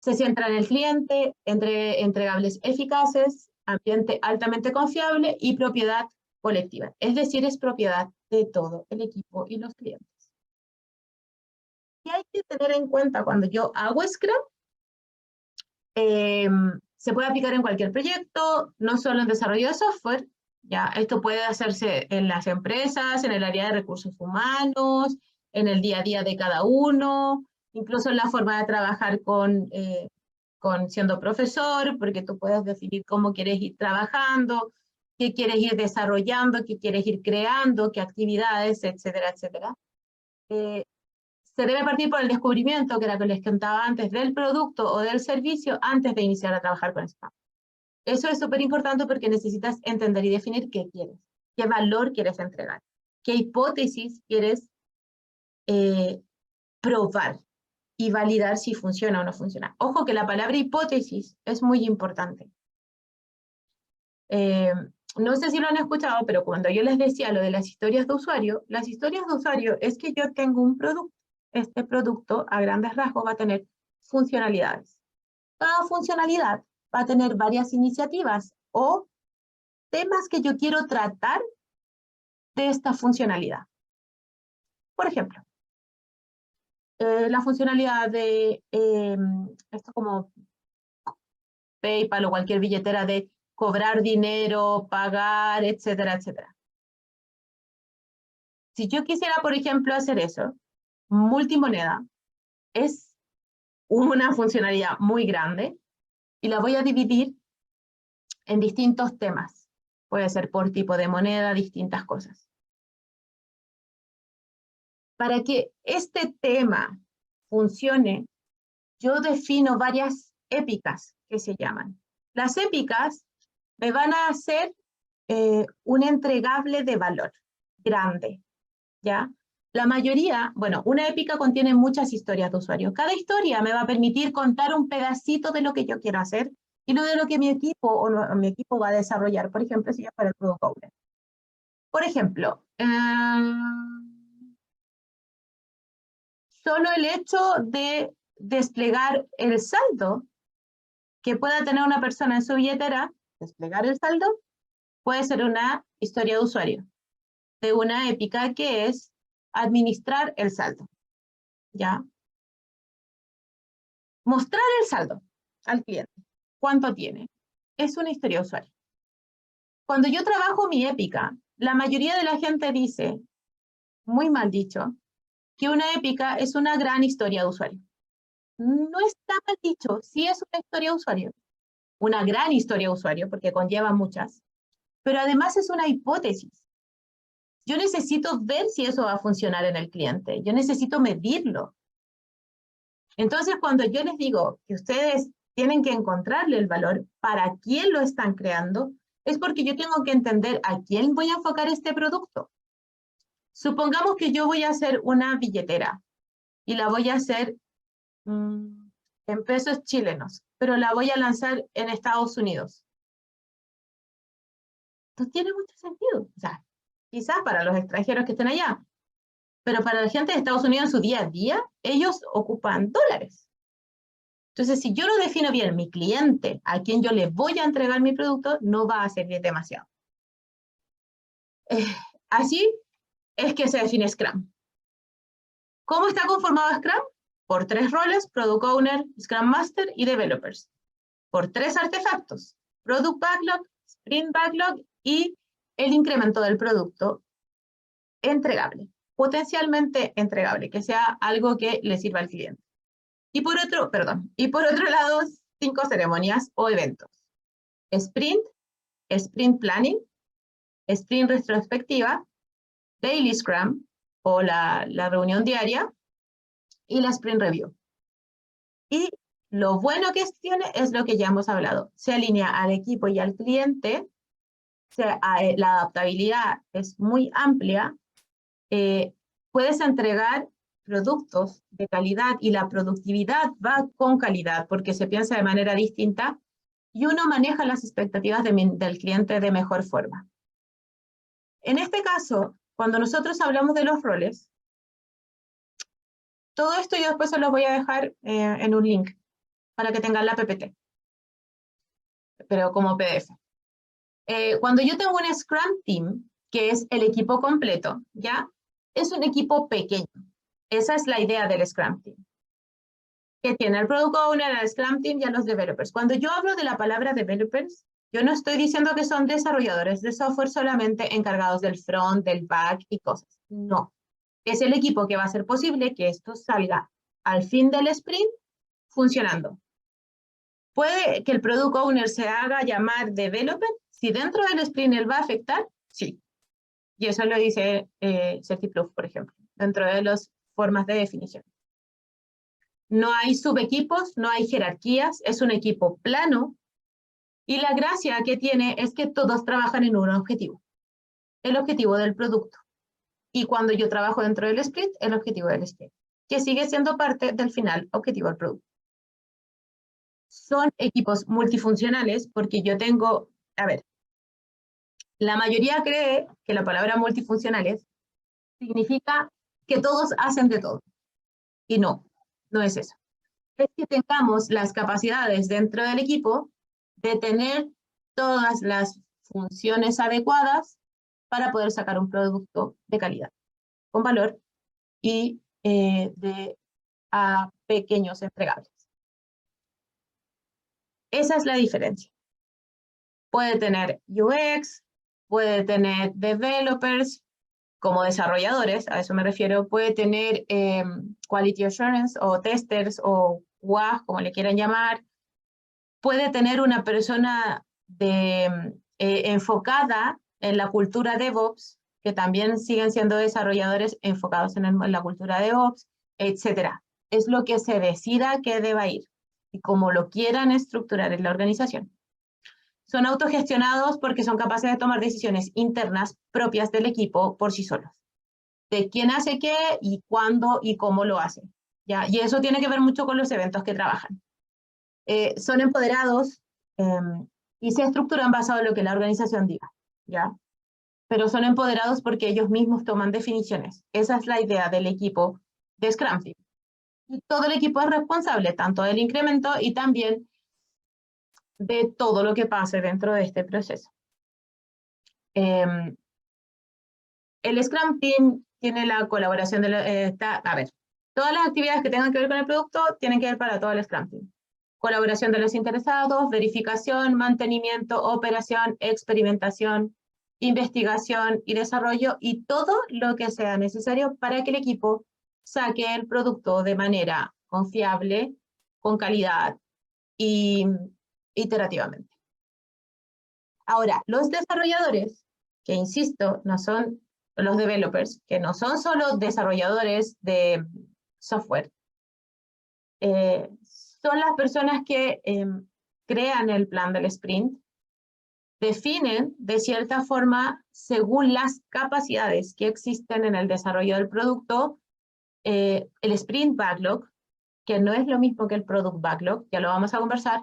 Speaker 1: Se centra en el cliente, entregables eficaces, ambiente altamente confiable y propiedad colectiva. Es decir, es propiedad de todo el equipo y los clientes. ¿Qué hay que tener en cuenta cuando yo hago Scrum? Se puede aplicar en cualquier proyecto, no solo en desarrollo de software. ¿Ya? Esto puede hacerse en las empresas, en el área de recursos humanos, en el día a día de cada uno, incluso en la forma de trabajar con siendo profesor, porque tú puedes definir cómo quieres ir trabajando, qué quieres ir desarrollando, qué quieres ir creando, qué actividades, etcétera, etcétera. Se debe partir por el descubrimiento, que era lo que les contaba antes, del producto o del servicio antes de iniciar a trabajar con Scrum. Eso es súper importante porque necesitas entender y definir qué quieres, qué valor quieres entregar, qué hipótesis quieres probar y validar si funciona o no funciona. Ojo que la palabra hipótesis es muy importante. No sé si lo han escuchado, pero cuando yo les decía lo de las historias de usuario es que yo tengo un producto. Este producto, a grandes rasgos, va a tener funcionalidades. Cada funcionalidad va a tener varias iniciativas o temas que yo quiero tratar de esta funcionalidad. Por ejemplo, la funcionalidad de esto como PayPal o cualquier billetera de cobrar dinero, pagar, etcétera, etcétera. Si yo quisiera, por ejemplo, hacer eso, multimoneda es una funcionalidad muy grande y la voy a dividir en distintos temas. Puede ser por tipo de moneda, distintas cosas. Para que este tema funcione, yo defino varias épicas que se llaman. Las épicas me van a hacer un entregable de valor grande, ¿ya? La mayoría, bueno, una épica contiene muchas historias de usuario. Cada historia me va a permitir contar un pedacito de lo que yo quiero hacer y lo de lo que mi equipo o no, mi equipo va a desarrollar. Por ejemplo, si yo fuera el Product Owner. Por ejemplo, solo el hecho de desplegar el saldo que pueda tener una persona en su billetera, desplegar el saldo, puede ser una historia de usuario, de una épica que es administrar el saldo, ¿ya? Mostrar el saldo al cliente, cuánto tiene, es una historia de usuario. Cuando yo trabajo mi épica, la mayoría de la gente dice, muy mal dicho, que una épica es una gran historia de usuario. No está mal dicho, sí es una historia de usuario, una gran historia de usuario, porque conlleva muchas, pero además es una hipótesis. Yo necesito ver si eso va a funcionar en el cliente, yo necesito medirlo. Entonces, cuando yo les digo que ustedes tienen que encontrarle el valor para quién lo están creando, es porque yo tengo que entender a quién voy a enfocar este producto. Supongamos que yo voy a hacer una billetera y la voy a hacer en pesos chilenos, pero la voy a lanzar en Estados Unidos. No tiene mucho sentido. O sea, quizás para los extranjeros que estén allá, pero para la gente de Estados Unidos en su día a día, ellos ocupan dólares. Entonces, si yo no defino bien mi cliente, a quien yo le voy a entregar mi producto, no va a servir demasiado. Así es que se define Scrum. ¿Cómo está conformado Scrum? Por 3 roles: Product Owner, Scrum Master y Developers. Por 3 artefactos: Product Backlog, Sprint Backlog y el incremento del producto entregable, potencialmente entregable, que sea algo que le sirva al cliente. Y por otro lado, 5 ceremonias o eventos: Sprint, Sprint Planning, Sprint Retrospectiva, Daily Scrum o la reunión diaria y la Sprint Review. Y lo bueno que tiene es lo que ya hemos hablado: se alinea al equipo y al cliente, la adaptabilidad es muy amplia, puedes entregar productos de calidad y la productividad va con calidad porque se piensa de manera distinta y uno maneja las expectativas del cliente de mejor forma. En este caso, cuando nosotros hablamos de los roles, todo esto yo después se los voy a dejar en un link para que tengan la PPT, pero como PDF. Cuando yo tengo un Scrum Team, que es el equipo completo, ¿ya? Es un equipo pequeño. Esa es la idea del Scrum Team, que tiene el Product Owner, el Scrum Team y a los developers. Cuando yo hablo de la palabra developers, yo no estoy diciendo que son desarrolladores de software solamente encargados del front, del back y cosas. No. Es el equipo que va a hacer posible que esto salga al fin del sprint funcionando. ¿Puede que el Product Owner se haga llamar developer? Si dentro del sprint él va a afectar, sí. Y eso lo dice Certiproof, por ejemplo, dentro de las formas de definición. No hay subequipos, no hay jerarquías, es un equipo plano. Y la gracia que tiene es que todos trabajan en un objetivo. El objetivo del producto. Y cuando yo trabajo dentro del sprint, el objetivo del sprint, que sigue siendo parte del final objetivo del producto. Son equipos multifuncionales porque yo tengo, la mayoría cree que la palabra multifuncionales significa que todos hacen de todo. Y no, no es eso. Es que tengamos las capacidades dentro del equipo de tener todas las funciones adecuadas para poder sacar un producto de calidad, con valor y a pequeños entregables. Esa es la diferencia. Puede tener UX, puede tener developers como desarrolladores, a eso me refiero, puede tener quality assurance o testers o QA, como le quieran llamar, puede tener una persona enfocada en la cultura DevOps, que también siguen siendo desarrolladores enfocados en la cultura DevOps, etcétera. Es lo que se decida que deba ir y como lo quieran estructurar en la organización. Son autogestionados porque son capaces de tomar decisiones internas propias del equipo por sí solos. De quién hace qué y cuándo y cómo lo hace. ¿Ya? Y eso tiene que ver mucho con los eventos que trabajan. Son empoderados y se estructuran basado en lo que la organización diga. ¿Ya? Pero son empoderados porque ellos mismos toman definiciones. Esa es la idea del equipo de Scrum Team. Y todo el equipo es responsable, tanto del incremento y también de todo lo que pase dentro de este proceso. El Scrum Team tiene la colaboración de todas las actividades que tengan que ver con el producto tienen que ver para todo el Scrum Team. Colaboración de los interesados, verificación, mantenimiento, operación, experimentación, investigación y desarrollo y todo lo que sea necesario para que el equipo saque el producto de manera confiable, con calidad y iterativamente. Ahora, los desarrolladores, que insisto, no son los developers, que no son solo desarrolladores de software, son las personas que crean el plan del sprint, definen de cierta forma, según las capacidades que existen en el desarrollo del producto, el sprint backlog, que no es lo mismo que el product backlog, ya lo vamos a conversar,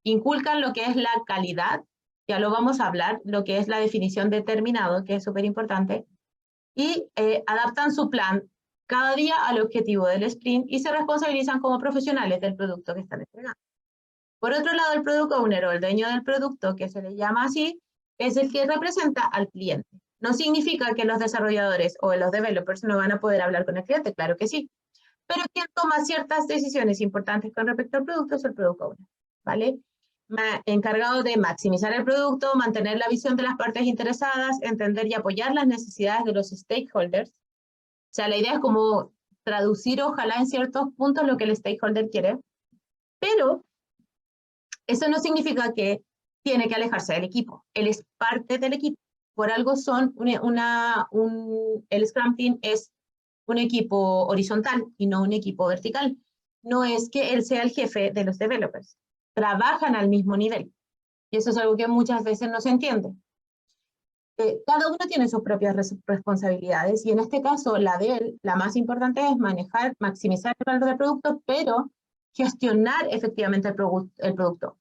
Speaker 1: inculcan lo que es la calidad, ya lo vamos a hablar, lo que es la definición de terminado, que es súper importante, y adaptan su plan cada día al objetivo del sprint y se responsabilizan como profesionales del producto que están entregando. Por otro lado, el product owner o el dueño del producto, que se le llama así, es el que representa al cliente. No significa que los desarrolladores o los developers no van a poder hablar con el cliente, claro que sí. Pero quien toma ciertas decisiones importantes con respecto al producto es el product owner, ¿vale? Encargado de maximizar el producto, mantener la visión de las partes interesadas, entender y apoyar las necesidades de los stakeholders. O sea, la idea es como traducir, ojalá en ciertos puntos, lo que el stakeholder quiere, pero eso no significa que tiene que alejarse del equipo. Él es parte del equipo. Por algo son el Scrum Team es un equipo horizontal y no un equipo vertical. No es que él sea el jefe de los developers. Trabajan al mismo nivel. Y eso es algo que muchas veces no se entiende. Cada uno tiene sus propias responsabilidades y en este caso la de él, la más importante es maximizar el valor del producto, pero gestionar efectivamente el producto.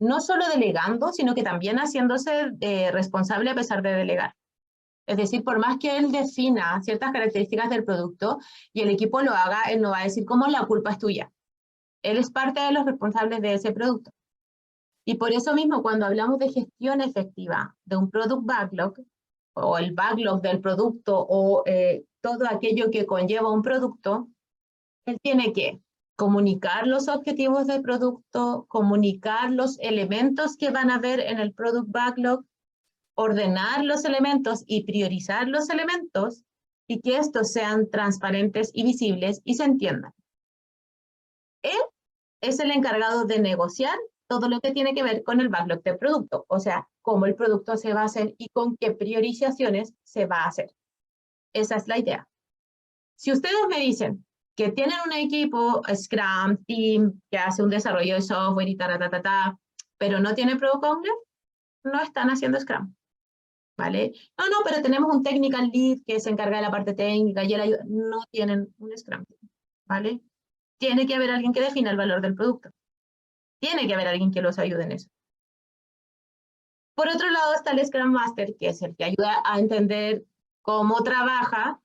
Speaker 1: No solo delegando, sino que también haciéndose responsable a pesar de delegar. Es decir, por más que él defina ciertas características del producto y el equipo lo haga, él no va a decir cómo la culpa es tuya. Él es parte de los responsables de ese producto. Y por eso mismo, cuando hablamos de gestión efectiva de un product backlog, o el backlog del producto, o todo aquello que conlleva un producto, él tiene que comunicar los objetivos del producto, comunicar los elementos que van a ver en el product backlog, ordenar los elementos y priorizar los elementos, y que estos sean transparentes y visibles y se entiendan. Él es el encargado de negociar todo lo que tiene que ver con el backlog del producto, o sea, cómo el producto se va a hacer y con qué priorizaciones se va a hacer. Esa es la idea. Si ustedes me dicen que tienen un equipo Scrum, Team, que hace un desarrollo de software y pero no tiene Product Owner, no están haciendo Scrum, ¿vale? No, pero tenemos un Technical Lead que se encarga de la parte técnica y él ayuda. No tienen un Scrum, ¿vale? Tiene que haber alguien que defina el valor del producto. Tiene que haber alguien que los ayude en eso. Por otro lado está el Scrum Master, que es el que ayuda a entender cómo trabaja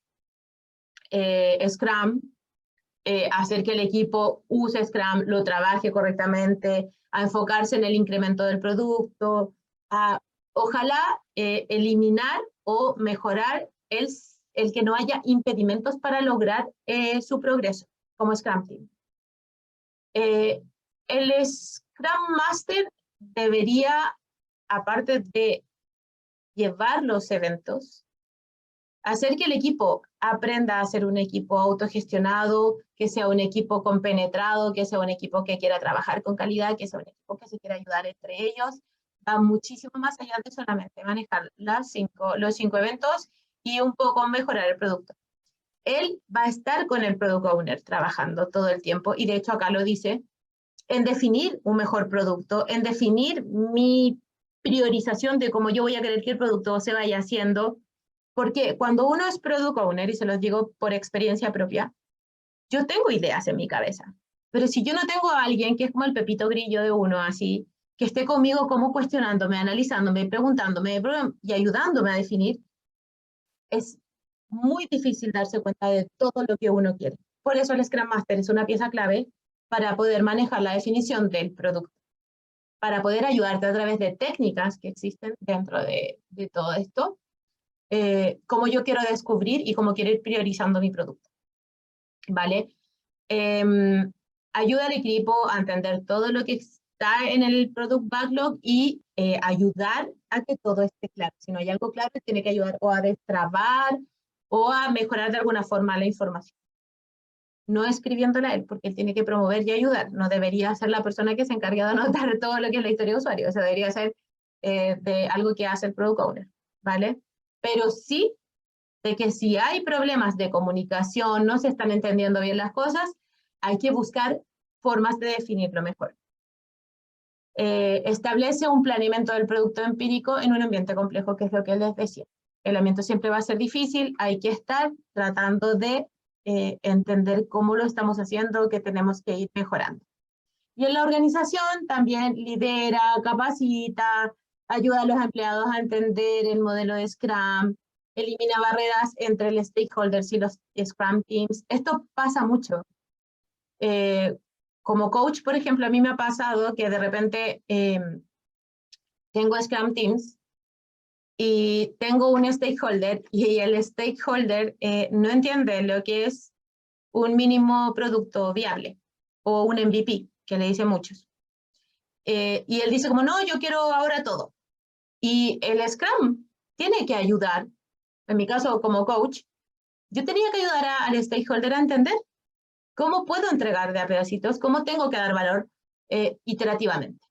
Speaker 1: Scrum, hacer que el equipo use Scrum, lo trabaje correctamente, a enfocarse en el incremento del producto, a ojalá eliminar o mejorar el que no haya impedimentos para lograr su progreso como Scrum Team. El Scrum Master debería, aparte de llevar los eventos, hacer que el equipo aprenda a ser un equipo autogestionado, que sea un equipo compenetrado, que sea un equipo que quiera trabajar con calidad, que sea un equipo que se quiera ayudar entre ellos. Va muchísimo más allá de solamente manejar los 5 eventos y un poco mejorar el producto. Él va a estar con el Product Owner trabajando todo el tiempo, y de hecho acá lo dice, en definir un mejor producto, en definir mi priorización de cómo yo voy a querer que el producto se vaya haciendo, porque cuando uno es Product Owner, y se los digo por experiencia propia, yo tengo ideas en mi cabeza, pero si yo no tengo a alguien que es como el Pepito Grillo de uno, así, que esté conmigo como cuestionándome, analizándome, preguntándome y ayudándome a definir, es muy difícil darse cuenta de todo lo que uno quiere. Por eso el Scrum Master es una pieza clave para poder manejar la definición del producto, para poder ayudarte a través de técnicas que existen dentro de todo esto, cómo yo quiero descubrir y cómo quiero ir priorizando mi producto, ¿vale? Ayuda al equipo a entender todo lo que está en el Product Backlog y ayudar a que todo esté claro. Si no hay algo claro, tiene que ayudar o a destrabar o a mejorar de alguna forma la información. No escribiéndola él, porque él tiene que promover y ayudar. No debería ser la persona que se encarga de anotar todo lo que es la historia de usuario. O sea, debería ser de algo que hace el Product Owner, ¿vale? Pero sí, de que si hay problemas de comunicación, no se están entendiendo bien las cosas, hay que buscar formas de definirlo mejor. Establece un planeamiento del producto empírico en un ambiente complejo, que es lo que les decía. El ambiente siempre va a ser difícil, hay que estar tratando de entender cómo lo estamos haciendo, que tenemos que ir mejorando. Y en la organización también lidera, capacita, ayuda a los empleados a entender el modelo de Scrum, elimina barreras entre los stakeholders y los Scrum Teams. Esto pasa mucho. Como coach, por ejemplo, a mí me ha pasado que de repente tengo Scrum Teams y tengo un stakeholder y el stakeholder no entiende lo que es un mínimo producto viable o un MVP, que le dicen muchos. Y él dice como, no, yo quiero ahora todo. Y el Scrum tiene que ayudar, en mi caso como coach, yo tenía que ayudar al stakeholder a entender cómo puedo entregar de a pedacitos, cómo tengo que dar valor iterativamente.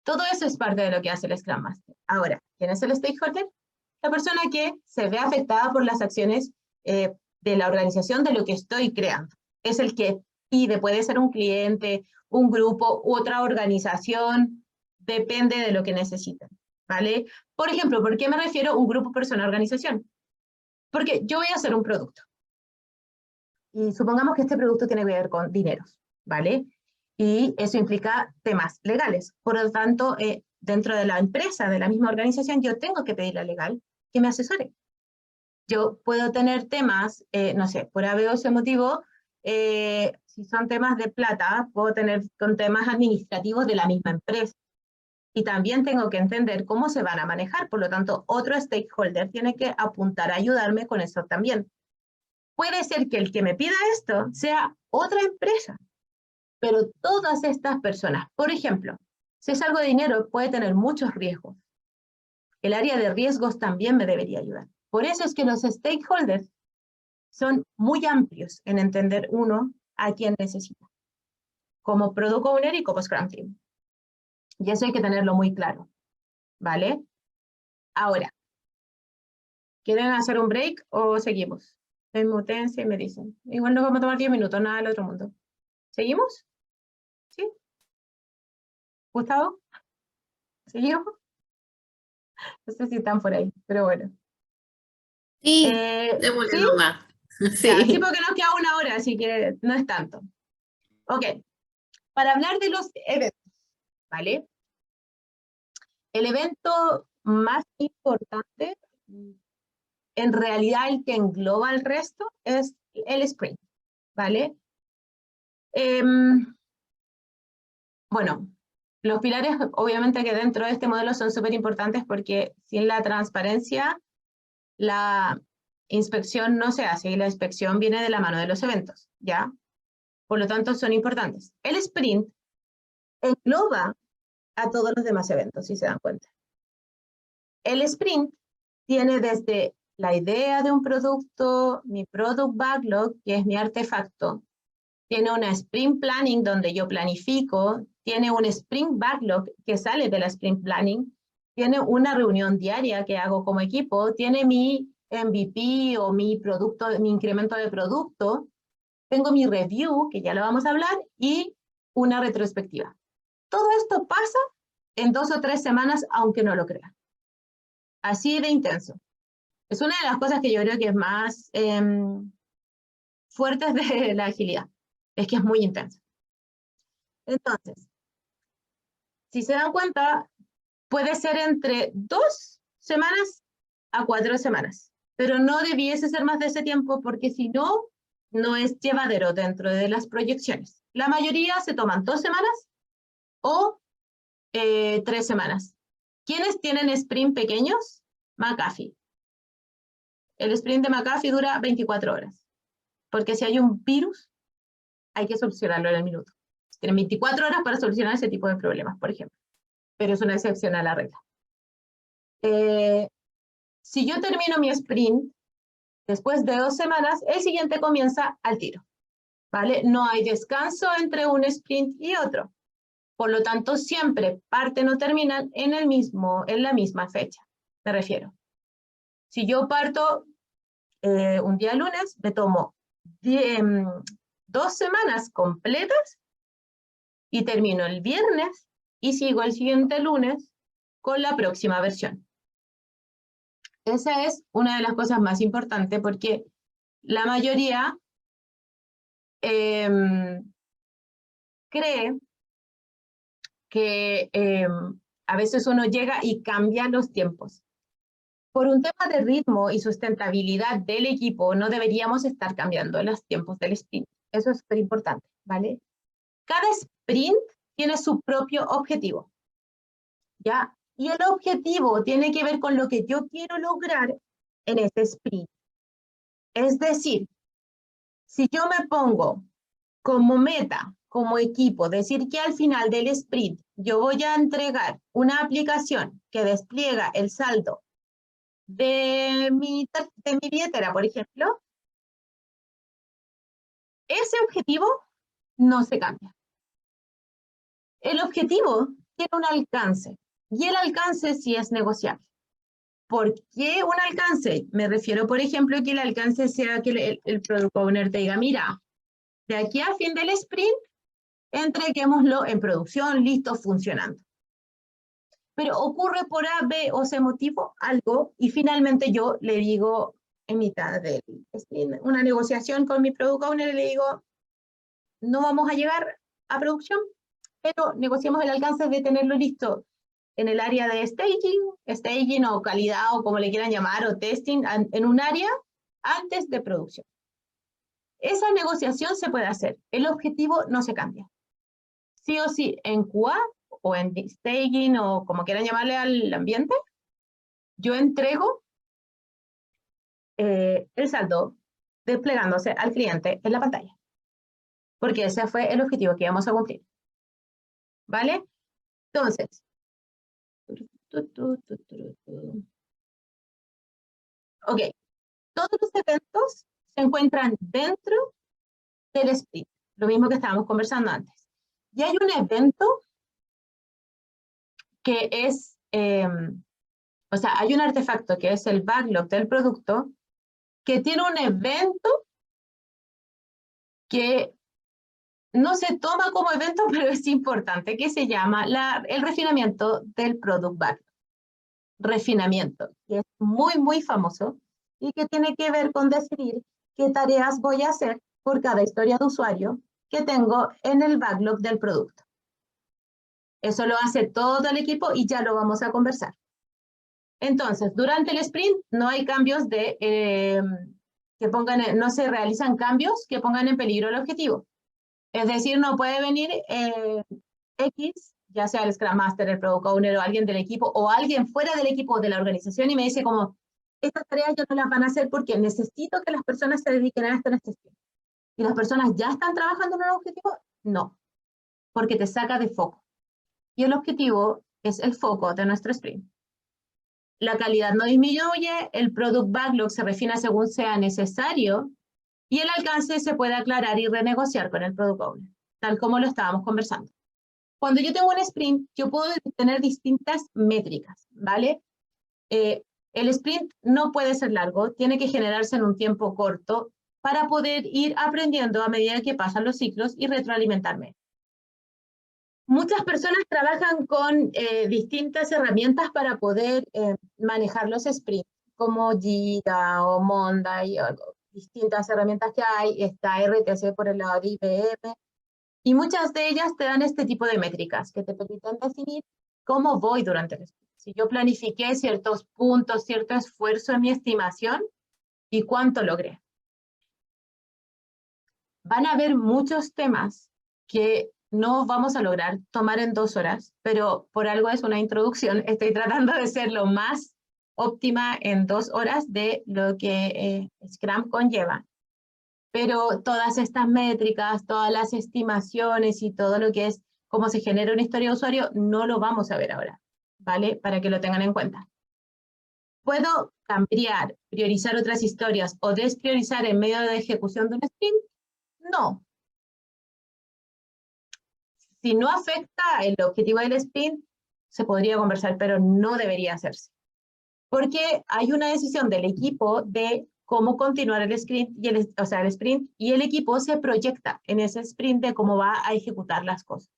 Speaker 1: Todo eso es parte de lo que hace el Scrum Master. Ahora, ¿quién es el stakeholder? La persona que se ve afectada por las acciones de la organización, de lo que estoy creando. Es el que pide, puede ser un cliente, un grupo, u otra organización, depende de lo que necesitan, ¿vale? Por ejemplo, ¿por qué me refiero a un grupo, persona, organización? Porque yo voy a hacer un producto. Y supongamos que este producto tiene que ver con dineros, ¿vale? Y eso implica temas legales. Por lo tanto, dentro de la empresa, de la misma organización, yo tengo que pedirle al legal que me asesore. Yo puedo tener temas, no sé, por A, B o C motivo, si son temas de plata, puedo tener con temas administrativos de la misma empresa. Y también tengo que entender cómo se van a manejar. Por lo tanto, otro stakeholder tiene que apuntar a ayudarme con eso también. Puede ser que el que me pida esto sea otra empresa, pero todas estas personas, por ejemplo, si es algo de dinero, puede tener muchos riesgos. El área de riesgos también me debería ayudar. Por eso es que los stakeholders son muy amplios en entender uno a quién necesita, como Product Owner y como Scrum Team. Y eso hay que tenerlo muy claro, ¿vale? Ahora, ¿quieren hacer un break o seguimos? Mutense y me dicen. Igual nos vamos a tomar 10 minutos, nada del otro mundo. ¿Seguimos? ¿Sí? ¿Gustavo? ¿Seguimos? No sé si están por ahí, pero bueno.
Speaker 2: Sí, démosle
Speaker 1: ¿Sí?
Speaker 2: nomás.
Speaker 1: Ya, sí,
Speaker 2: Sí.
Speaker 1: porque nos queda una hora, así que no es tanto. Ok, para hablar de los eventos, ¿vale? El evento más importante, en realidad el que engloba el resto, es el sprint, ¿vale? Bueno, los pilares obviamente que dentro de este modelo son súper importantes porque sin la transparencia, la inspección no se hace y la inspección viene de la mano de los eventos, ¿ya? Por lo tanto, son importantes. El sprint engloba a todos los demás eventos, si se dan cuenta. El sprint tiene desde la idea de un producto, mi product backlog, que es mi artefacto, tiene una sprint planning donde yo planifico, tiene un sprint backlog que sale de la sprint planning, tiene una reunión diaria que hago como equipo, tiene mi MVP o mi producto, mi incremento de producto, tengo mi review, que ya lo vamos a hablar, y una retrospectiva. Todo esto pasa en 2 o 3 semanas, aunque no lo crean. Así de intenso. Es una de las cosas que yo creo que es más fuertes de la agilidad. Es que es muy intenso. Entonces, si se dan cuenta, puede ser entre 2 semanas a 4 semanas, pero no debiese ser más de ese tiempo porque si no, no es llevadero dentro de las proyecciones. La mayoría se toman 2 semanas o 3 semanas. ¿Quiénes tienen sprint pequeños? McAfee. El sprint de McAfee dura 24 horas, porque si hay un virus, hay que solucionarlo en el minuto. Tienen 24 horas para solucionar ese tipo de problemas, por ejemplo, pero es una excepción a la regla. Si yo termino mi sprint, después de 2 semanas, el siguiente comienza al tiro, ¿vale? No hay descanso entre un sprint y otro. Por lo tanto, siempre parten o terminan en la misma fecha, me refiero. Si yo parto un día lunes, me tomo 2 semanas completas y termino el viernes y sigo el siguiente lunes con la próxima versión. Esa es una de las cosas más importantes porque la mayoría cree que a veces uno llega y cambia los tiempos. por un tema de ritmo y sustentabilidad del equipo, no deberíamos estar cambiando los tiempos del sprint. Eso es súper importante, ¿vale? Cada sprint tiene su propio objetivo, ¿ya? Y el objetivo tiene que ver con lo que yo quiero lograr en ese sprint. Es decir, si yo me pongo como meta, como equipo, decir que al final del sprint yo voy a entregar una aplicación que despliega el saldo de mi billetera, por ejemplo, ese objetivo no se cambia. El objetivo tiene un alcance y el alcance sí es negociable. ¿Por qué un alcance? Me refiero, por ejemplo, que el alcance sea que el product owner te diga, mira, de aquí a fin del sprint, entreguémoslo en producción, listo, funcionando. Pero ocurre por A, B o C motivo algo y finalmente yo le digo en mitad del sprint, una negociación con mi product owner y le digo, no vamos a llegar a producción, pero negociamos el alcance de tenerlo listo en el área de staging o calidad o como le quieran llamar, o testing, en un área antes de producción. Esa negociación se puede hacer, el objetivo no se cambia. Sí o sí, en QA o en staging o como quieran llamarle al ambiente, yo entrego el saldo desplegándose al cliente en la pantalla, porque ese fue el objetivo que íbamos a cumplir. ¿Vale? Entonces, ok, todos los eventos se encuentran dentro del sprint, lo mismo que estábamos conversando antes. Y hay un evento que es, o sea, hay un artefacto que es el backlog del producto que tiene un evento que no se toma como evento, pero es importante, que se llama el refinamiento del product backlog. Refinamiento, que es muy, muy famoso y que tiene que ver con decidir qué tareas voy a hacer por cada historia de usuario que tengo en el backlog del producto. Eso lo hace todo el equipo y ya lo vamos a conversar. Entonces, durante el sprint no hay cambios no se realizan cambios que pongan en peligro el objetivo. Es decir, no puede venir X, ya sea el Scrum Master, el Product Owner o alguien del equipo o alguien fuera del equipo de la organización y me dice como, estas tareas ya no las van a hacer porque necesito que las personas se dediquen a esto en este sprint. ¿Y las personas ya están trabajando en un objetivo? No, porque te saca de foco. Y el objetivo es el foco de nuestro sprint. La calidad no disminuye, el Product Backlog se refina según sea necesario y el alcance se puede aclarar y renegociar con el Product Owner, tal como lo estábamos conversando. Cuando yo tengo un sprint, yo puedo tener distintas métricas, ¿vale? El sprint no puede ser largo, tiene que generarse en un tiempo corto para poder ir aprendiendo a medida que pasan los ciclos y retroalimentarme. Muchas personas trabajan con distintas herramientas para poder manejar los sprints, como Jira o Monday, o distintas herramientas que hay, está RTC por el lado de IBM, y muchas de ellas te dan este tipo de métricas que te permiten definir cómo voy durante el sprint. Si yo planifiqué ciertos puntos, cierto esfuerzo en mi estimación y cuánto logré. Van a haber muchos temas que no vamos a lograr tomar en 2 horas, pero por algo es una introducción. Estoy tratando de ser lo más óptima en 2 horas de lo que Scrum conlleva. Pero todas estas métricas, todas las estimaciones y todo lo que es cómo se genera una historia de usuario, no lo vamos a ver ahora, ¿vale? Para que lo tengan en cuenta. ¿Puedo cambiar, priorizar otras historias o despriorizar en medio de ejecución de un sprint? No. Si no afecta el objetivo del sprint, se podría conversar, pero no debería hacerse. Porque hay una decisión del equipo de cómo continuar el sprint, el sprint, y el equipo se proyecta en ese sprint de cómo va a ejecutar las cosas.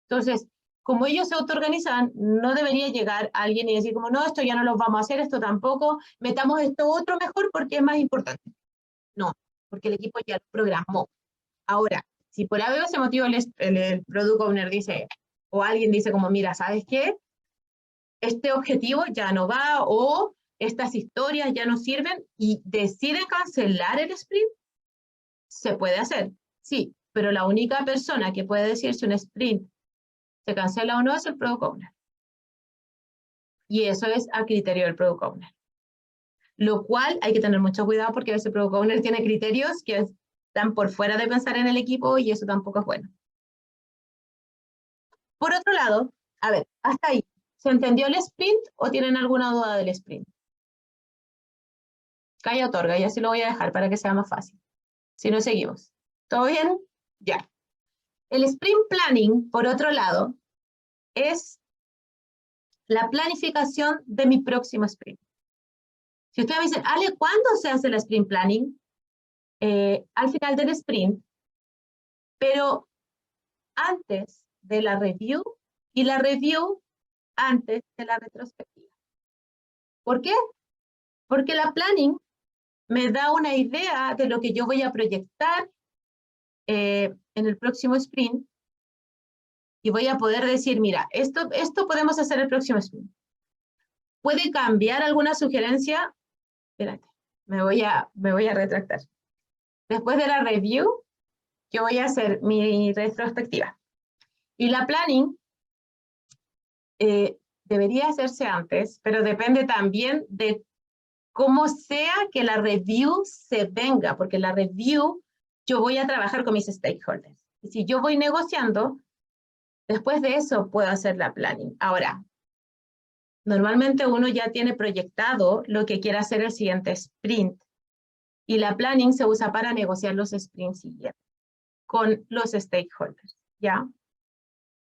Speaker 1: Entonces, como ellos se autoorganizan, no debería llegar alguien y decir como, no, esto ya no lo vamos a hacer, esto tampoco, metamos esto otro mejor porque es más importante. No, porque el equipo ya lo programó. Ahora, si por algo ese motivo el Product Owner dice, o alguien dice como, mira, ¿sabes qué? Este objetivo ya no va, o estas historias ya no sirven y deciden cancelar el sprint, se puede hacer, sí, pero la única persona que puede decir si un sprint se cancela o no es el Product Owner. Y eso es a criterio del Product Owner. Lo cual hay que tener mucho cuidado porque ese Product Owner tiene criterios que están por fuera de pensar en el equipo y eso tampoco es bueno. Por otro lado, a ver, hasta ahí, ¿se entendió el sprint o tienen alguna duda del sprint? Calla otorga, y así lo voy a dejar para que sea más fácil. Si no, seguimos. ¿Todo bien? Ya. El sprint planning, por otro lado, es la planificación de mi próximo sprint. Si ustedes me dicen, Ale, ¿cuándo se hace el sprint planning? Al final del sprint, pero antes de la review y la review antes de la retrospectiva. ¿Por qué? Porque la planning me da una idea de lo que yo voy a proyectar en el próximo sprint y voy a poder decir, mira, esto podemos hacer el próximo sprint. ¿Puede cambiar alguna sugerencia? Espérate, me voy a retractar. Después de la review, yo voy a hacer mi retrospectiva. Y la planning debería hacerse antes, pero depende también de cómo sea que la review se venga, porque la review yo voy a trabajar con mis stakeholders. Y si yo voy negociando, después de eso puedo hacer la planning. Ahora, normalmente uno ya tiene proyectado lo que quiere hacer el siguiente sprint. Y la planning se usa para negociar los sprints siguientes con los stakeholders, ¿ya?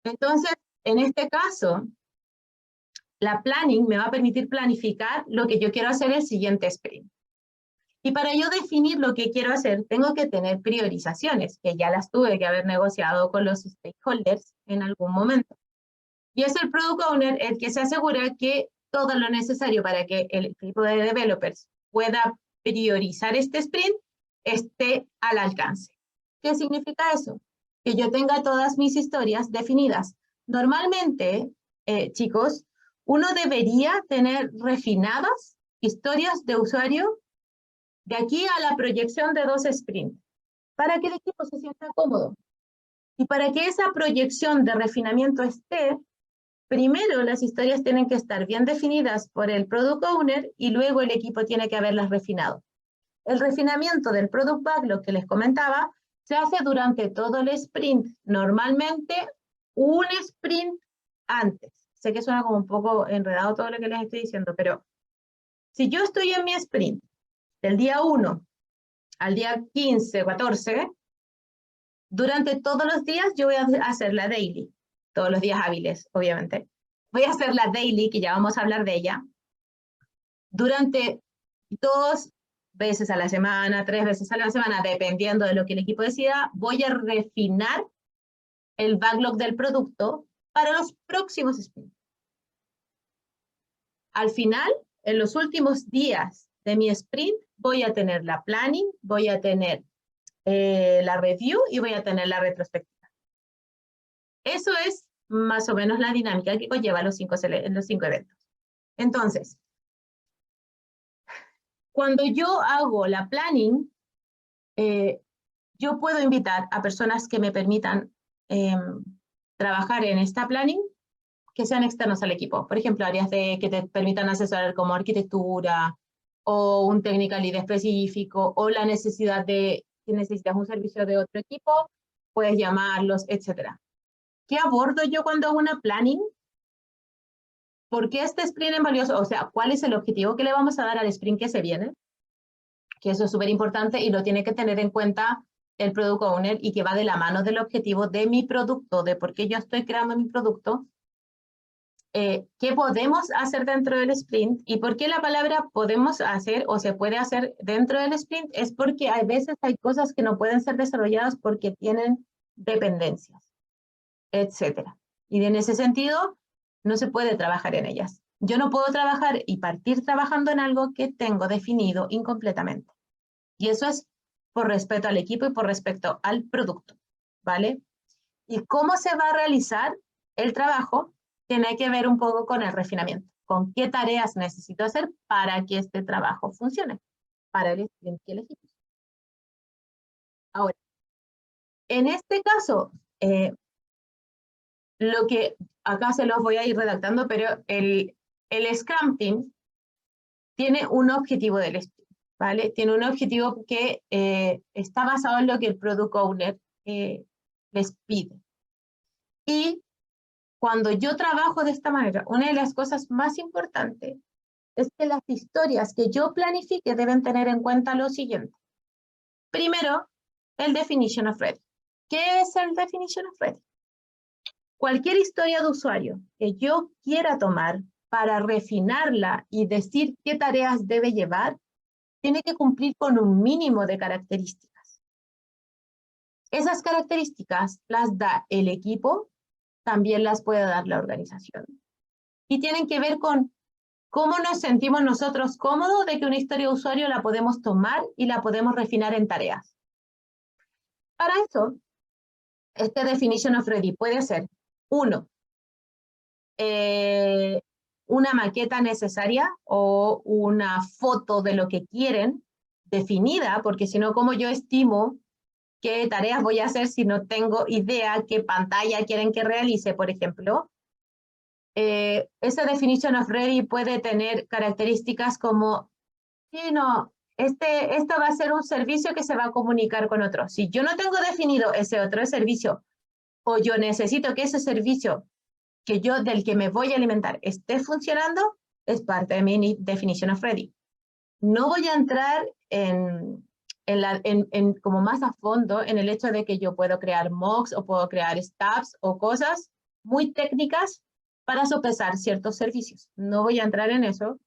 Speaker 1: Entonces, en este caso, la planning me va a permitir planificar lo que yo quiero hacer el siguiente sprint. Y para yo definir lo que quiero hacer, tengo que tener priorizaciones, que ya las tuve que haber negociado con los stakeholders en algún momento. Y es el Product Owner el que se asegura que todo lo necesario para que el equipo de developers pueda priorizar este sprint esté al alcance. ¿Qué significa eso? Que yo tenga todas mis historias definidas. Normalmente, chicos, uno debería tener refinadas historias de usuario de aquí a la proyección de 2 sprints, para que el equipo se sienta cómodo. Y para que esa proyección de refinamiento esté, primero las historias tienen que estar bien definidas por el Product Owner y luego el equipo tiene que haberlas refinado. El refinamiento del Product Backlog que les comentaba se hace durante todo el sprint, normalmente un sprint antes. Sé que suena como un poco enredado todo lo que les estoy diciendo, pero si yo estoy en mi sprint del día 1 al día 15, 14, durante todos los días yo voy a hacer la daily, todos los días hábiles, obviamente. Voy a hacer la daily, que ya vamos a hablar de ella, durante 2 veces a la semana, 3 veces a la semana, dependiendo de lo que el equipo decida, voy a refinar el backlog del producto para los próximos sprints. Al final, en los últimos días de mi sprint, voy a tener la planning, voy a tener la review y voy a tener la retrospectiva. Eso es más o menos la dinámica que conlleva los 5 eventos. Entonces, cuando yo hago la planning, yo puedo invitar a personas que me permitan trabajar en esta planning, que sean externos al equipo. Por ejemplo, áreas que te permitan asesorar como arquitectura, o un technical lead específico, o la necesidad de, si necesitas un servicio de otro equipo, puedes llamarlos, etc. ¿Qué abordo yo cuando hago una planning? ¿Por qué este sprint es valioso? O sea, ¿cuál es el objetivo que le vamos a dar al sprint que se viene? Que eso es súper importante y lo tiene que tener en cuenta el Product Owner y que va de la mano del objetivo de mi producto, de por qué yo estoy creando mi producto. ¿Qué podemos hacer dentro del sprint? ¿Y por qué la palabra podemos hacer o se puede hacer dentro del sprint? Es porque a veces hay cosas que no pueden ser desarrolladas porque tienen dependencias, etc. Y en ese sentido, no se puede trabajar en ellas. Yo no puedo trabajar y partir trabajando en algo que tengo definido incompletamente. Y eso es por respeto al equipo y por respeto al producto, ¿vale? ¿Y cómo se va a realizar el trabajo? Tiene que ver un poco con el refinamiento. con qué tareas necesito hacer para que este trabajo funcione, para el sprint que elegimos. Ahora, en este caso, lo que acá se los voy a ir redactando, pero el Scrum Team tiene un objetivo del sprint, ¿vale? Tiene un objetivo que está basado en lo que el Product Owner les pide. Y cuando yo trabajo de esta manera, una de las cosas más importantes es que las historias que yo planifique deben tener en cuenta lo siguiente. Primero, el Definition of Ready. ¿Qué es el Definition of Ready? Cualquier historia de usuario que yo quiera tomar para refinarla y decir qué tareas debe llevar, tiene que cumplir con un mínimo de características. Esas características las da el equipo, también las puede dar la organización. Y tienen que ver con cómo nos sentimos nosotros cómodos de que una historia de usuario la podemos tomar y la podemos refinar en tareas. Para eso, este Definition of Ready puede ser, 1, una maqueta necesaria o una foto de lo que quieren definida, porque si no, ¿cómo yo estimo qué tareas voy a hacer si no tengo idea qué pantalla quieren que realice, por ejemplo? Esa Definition of Ready puede tener características como, sí, no, esto va a ser un servicio que se va a comunicar con otro. Si yo no tengo definido ese otro servicio, o yo necesito que ese servicio del que me voy a alimentar esté funcionando, es parte de mi Definition of Ready. No voy a entrar como más a fondo en el hecho de que yo puedo crear mocks o puedo crear stubs o cosas muy técnicas para sopesar ciertos servicios. No voy a entrar en eso,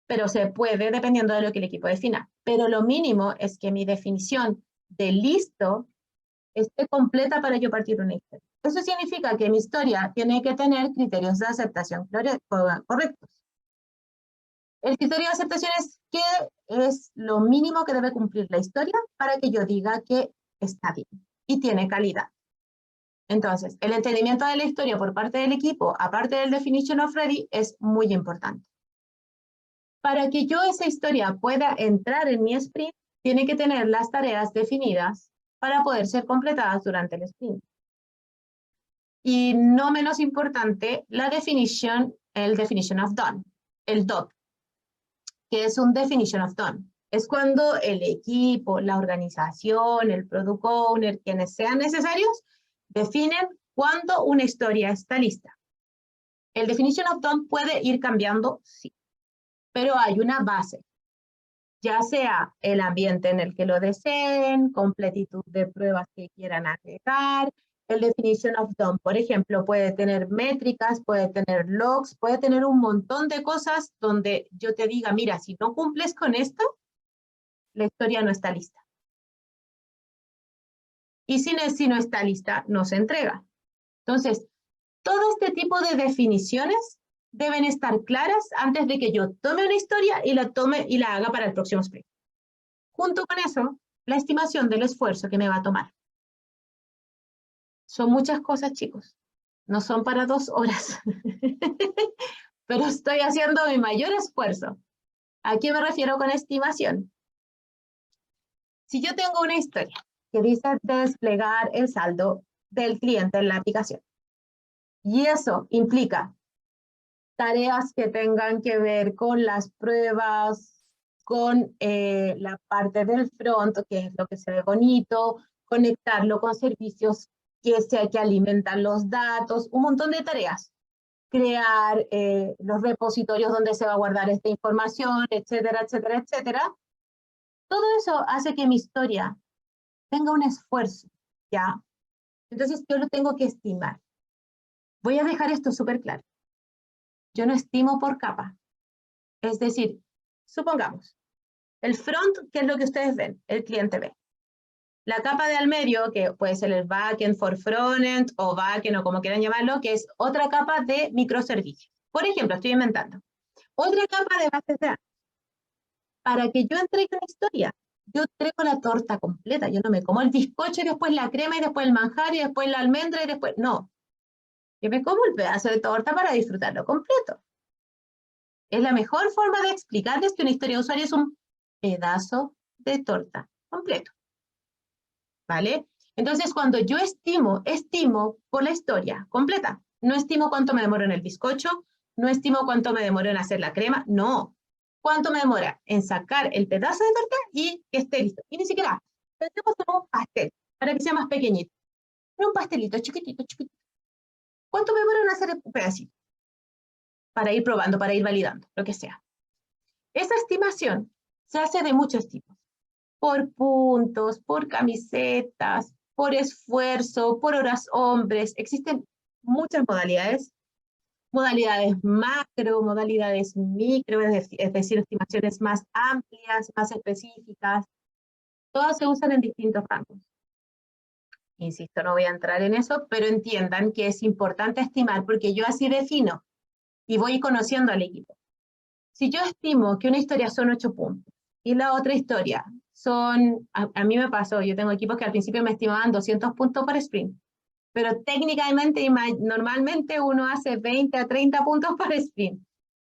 Speaker 1: pero se puede dependiendo de lo que el equipo defina. Pero lo mínimo es que mi definición de listo esté completa para yo partir una historia. Eso significa que mi historia tiene que tener criterios de aceptación correctos. El criterio de aceptación es qué es lo mínimo que debe cumplir la historia para que yo diga que está bien y tiene calidad. Entonces, el entendimiento de la historia por parte del equipo, aparte del Definition of Ready, es muy importante. Para que yo esa historia pueda entrar en mi sprint, tiene que tener las tareas definidas para poder ser completadas durante el sprint. Y no menos importante, el Definition of Done, el DOT, que es un Definition of Done. Es cuando el equipo, la organización, el Product Owner, quienes sean necesarios, definen cuándo una historia está lista. El Definition of Done puede ir cambiando, sí, pero hay una base, ya sea el ambiente en el que lo deseen, completitud de pruebas que quieran agregar. El Definition of Done, por ejemplo, puede tener métricas, puede tener logs, puede tener un montón de cosas donde yo te diga, mira, si no cumples con esto, la historia no está lista. Y si no está lista, no se entrega. Entonces, todo este tipo de definiciones deben estar claras antes de que yo tome una historia y la haga para el próximo sprint. Junto con eso, la estimación del esfuerzo que me va a tomar. Son muchas cosas, chicos. No son para 2 horas. Pero estoy haciendo mi mayor esfuerzo. ¿A qué me refiero con estimación? Si yo tengo una historia que dice desplegar el saldo del cliente en la aplicación, y eso implica tareas que tengan que ver con las pruebas, con la parte del front, que es lo que se ve bonito, conectarlo con servicios que alimentan los datos, un montón de tareas. Crear los repositorios donde se va a guardar esta información, etcétera, etcétera, etcétera. Todo eso hace que mi historia tenga un esfuerzo, ¿ya? Entonces yo lo tengo que estimar. Voy a dejar esto súper claro. Yo no estimo por capa. Es decir, supongamos, el front, que es lo que ustedes ven, el cliente ve. La capa de al medio, que puede ser el backend for frontend o backend o como quieran llamarlo, que es otra capa de microservicios. Por ejemplo, estoy inventando. Otra capa de bases de datos. Para que yo entregue una historia, yo entrego la torta completa. Yo no me como el bizcocho y después la crema y después el manjar y después la almendra y después... No. Yo me como el pedazo de torta para disfrutarlo completo. Es la mejor forma de explicarles que una historia de usuario es un pedazo de torta completo. ¿Vale? Entonces, cuando yo estimo por la historia completa. No estimo cuánto me demoro en el bizcocho, no estimo cuánto me demoro en hacer la crema, no. ¿Cuánto me demora en sacar el pedazo de torta y que esté listo? Y ni siquiera, pensemos en un pastel, para que sea más pequeñito. Un pastelito chiquitito, chiquitito. ¿Cuánto me demora en hacer el pedacito? Para ir probando, para ir validando, lo que sea. Esa estimación se hace de muchos tipos. Por puntos, por camisetas, por esfuerzo, por horas hombres. Existen muchas modalidades. Modalidades macro, modalidades micro, es decir, estimaciones más amplias, más específicas. Todas se usan en distintos rangos. Insisto, no voy a entrar en eso, pero entiendan que es importante estimar porque yo así defino y voy conociendo al equipo. Si yo estimo que una historia son 8 puntos y la otra historia son, a mí me pasó, yo tengo equipos que al principio me estimaban 200 puntos por sprint, pero técnicamente y normalmente uno hace 20 a 30 puntos por sprint,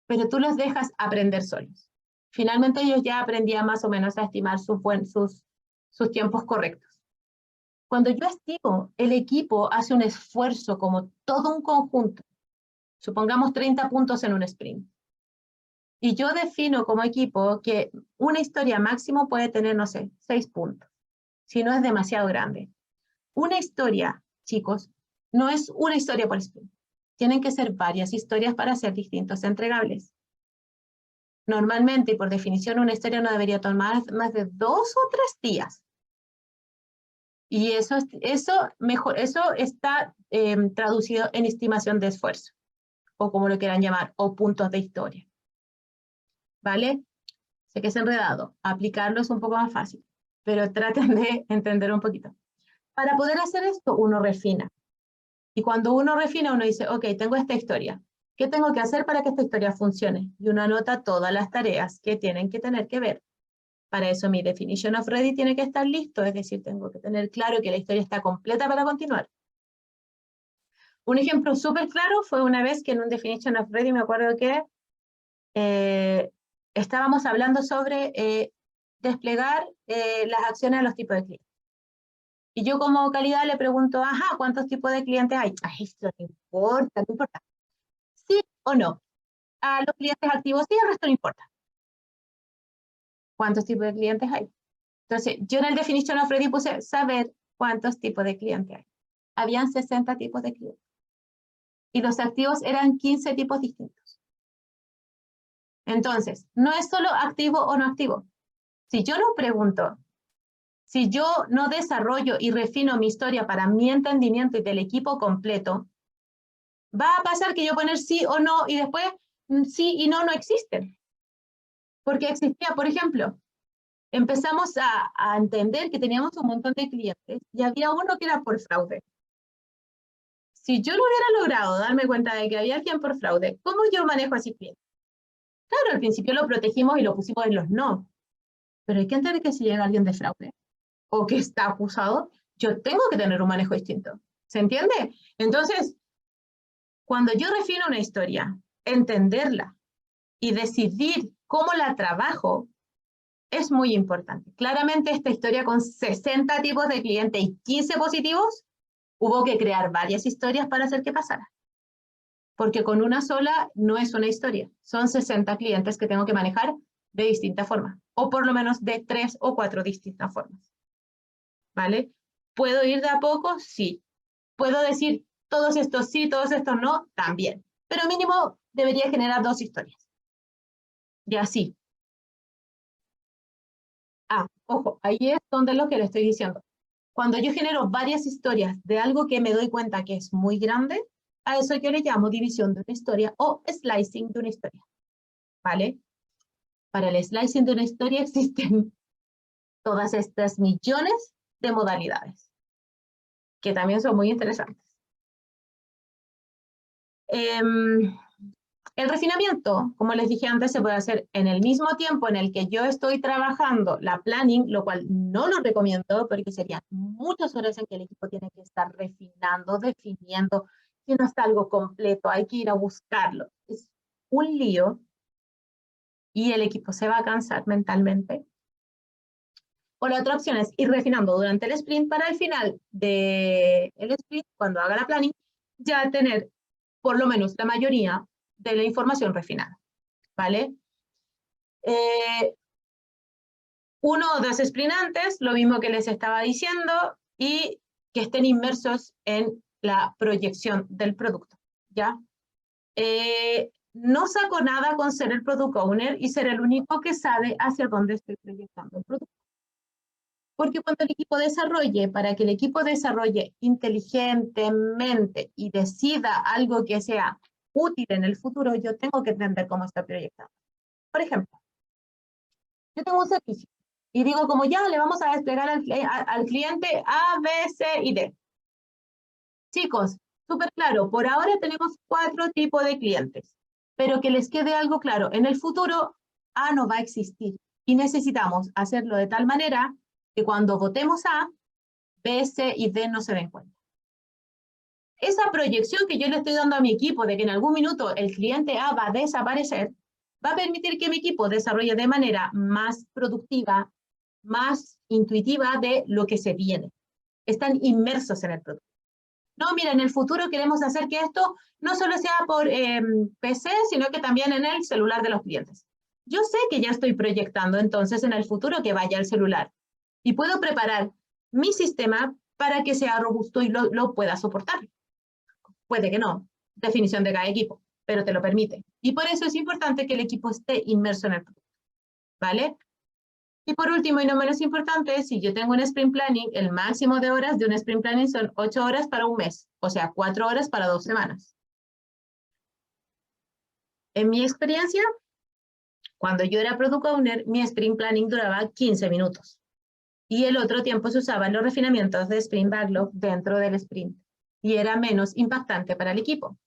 Speaker 1: pero tú los dejas aprender solos. Finalmente ellos ya aprendían más o menos a estimar sus tiempos correctos. Cuando yo estimo, el equipo hace un esfuerzo como todo un conjunto, supongamos 30 puntos en un sprint. Y yo defino como equipo que una historia máximo puede tener, no sé, 6 puntos, si no es demasiado grande. Una historia, chicos, no es una historia por sprint. Tienen que ser varias historias para ser distintos entregables. Normalmente, y por definición, una historia no debería tomar más de 2 o 3 días. Y eso está traducido en estimación de esfuerzo, o como lo quieran llamar, o puntos de historia. ¿Vale? Sé que es enredado, aplicarlo es un poco más fácil, pero traten de entender un poquito. Para poder hacer esto, uno refina. Y cuando uno refina, uno dice, ok, tengo esta historia. ¿Qué tengo que hacer para que esta historia funcione? Y uno anota todas las tareas que tienen que tener que ver. Para eso mi definition of ready tiene que estar listo, es decir, tengo que tener claro que la historia está completa para continuar. Un ejemplo súper claro fue una vez que en un definition of ready me acuerdo que estábamos hablando sobre desplegar las acciones a los tipos de clientes. Y yo como calidad le pregunto, ajá, ¿cuántos tipos de clientes hay? Ay, eso no importa, no importa. ¿Sí o no? A los clientes activos sí, al resto no importa. ¿Cuántos tipos de clientes hay? Entonces, yo en el definition of ready puse saber cuántos tipos de clientes hay. Habían 60 tipos de clientes. Y los activos eran 15 tipos distintos. Entonces, no es solo activo o no activo. Si yo no pregunto, si yo no desarrollo y refino mi historia para mi entendimiento y del equipo completo, va a pasar que yo poner sí o no y después sí y no existen. Porque existía, por ejemplo, empezamos a entender que teníamos un montón de clientes y había uno que era por fraude. Si yo no hubiera logrado darme cuenta de que había alguien por fraude, ¿cómo yo manejo a ese cliente? Claro, al principio lo protegimos y lo pusimos en los no, pero hay que entender que si llega alguien de fraude o que está acusado, yo tengo que tener un manejo distinto. ¿Se entiende? Entonces, cuando yo refino una historia, entenderla y decidir cómo la trabajo es muy importante. Claramente esta historia con 60 tipos de clientes y 15 positivos, hubo que crear varias historias para hacer que pasara. Porque con una sola no es una historia. Son 60 clientes que tengo que manejar de distinta forma. O por lo menos de 3 o 4 distintas formas. ¿Vale? ¿Puedo ir de a poco? Sí. ¿Puedo decir todos estos sí, todos estos no? También. Pero mínimo debería generar 2 historias. Y así. Ojo, ahí es donde lo que le estoy diciendo. Cuando yo genero varias historias de algo que me doy cuenta que es muy grande, a eso yo le llamo división de una historia o slicing de una historia. ¿Vale? Para el slicing de una historia existen todas estas millones de modalidades, que también son muy interesantes. El refinamiento, como les dije antes, se puede hacer en el mismo tiempo en el que yo estoy trabajando la planning, lo cual no lo recomiendo porque serían muchas horas en que el equipo tiene que estar refinando, definiendo. Si no está algo completo, hay que ir a buscarlo. Es un lío. y el equipo se va a cansar mentalmente. O la otra opción es ir refinando durante el sprint para al final del sprint, cuando haga la planning, ya tener por lo menos la mayoría de la información refinada, ¿vale? Uno o dos sprint antes, lo mismo que les estaba diciendo, y que estén inmersos en la proyección del producto, ¿ya? No saco nada con ser el product owner y ser el único que sabe hacia dónde estoy proyectando el producto. Porque cuando el equipo desarrolle, para que el equipo desarrolle inteligentemente y decida algo que sea útil en el futuro, yo tengo que entender cómo está proyectado. Por ejemplo, yo tengo un servicio y digo como ya le vamos a desplegar al cliente A, B, C y D. Chicos, súper claro, por ahora tenemos 4 tipos de clientes, pero que les quede algo claro, en el futuro A no va a existir y necesitamos hacerlo de tal manera que cuando votemos A, B, C y D no se den cuenta. Esa proyección que yo le estoy dando a mi equipo de que en algún minuto el cliente A va a desaparecer, va a permitir que mi equipo desarrolle de manera más productiva, más intuitiva de lo que se viene. Están inmersos en el producto. No, mira, en el futuro queremos hacer que esto no solo sea por PC, sino que también en el celular de los clientes. Yo sé que ya estoy proyectando entonces en el futuro que vaya al celular y puedo preparar mi sistema para que sea robusto y lo pueda soportar. Puede que no, definición de cada equipo, pero te lo permite. Y por eso es importante que el equipo esté inmerso en el producto, ¿vale? Y por último, y no menos importante, si yo tengo un sprint planning, el máximo de horas de un sprint planning son 8 horas para un mes, o sea, 4 horas para 2 semanas. En mi experiencia, cuando yo era product owner, mi sprint planning duraba 15 minutos. Y el otro tiempo se usaban los refinamientos de sprint backlog dentro del sprint. Y era menos impactante para el equipo.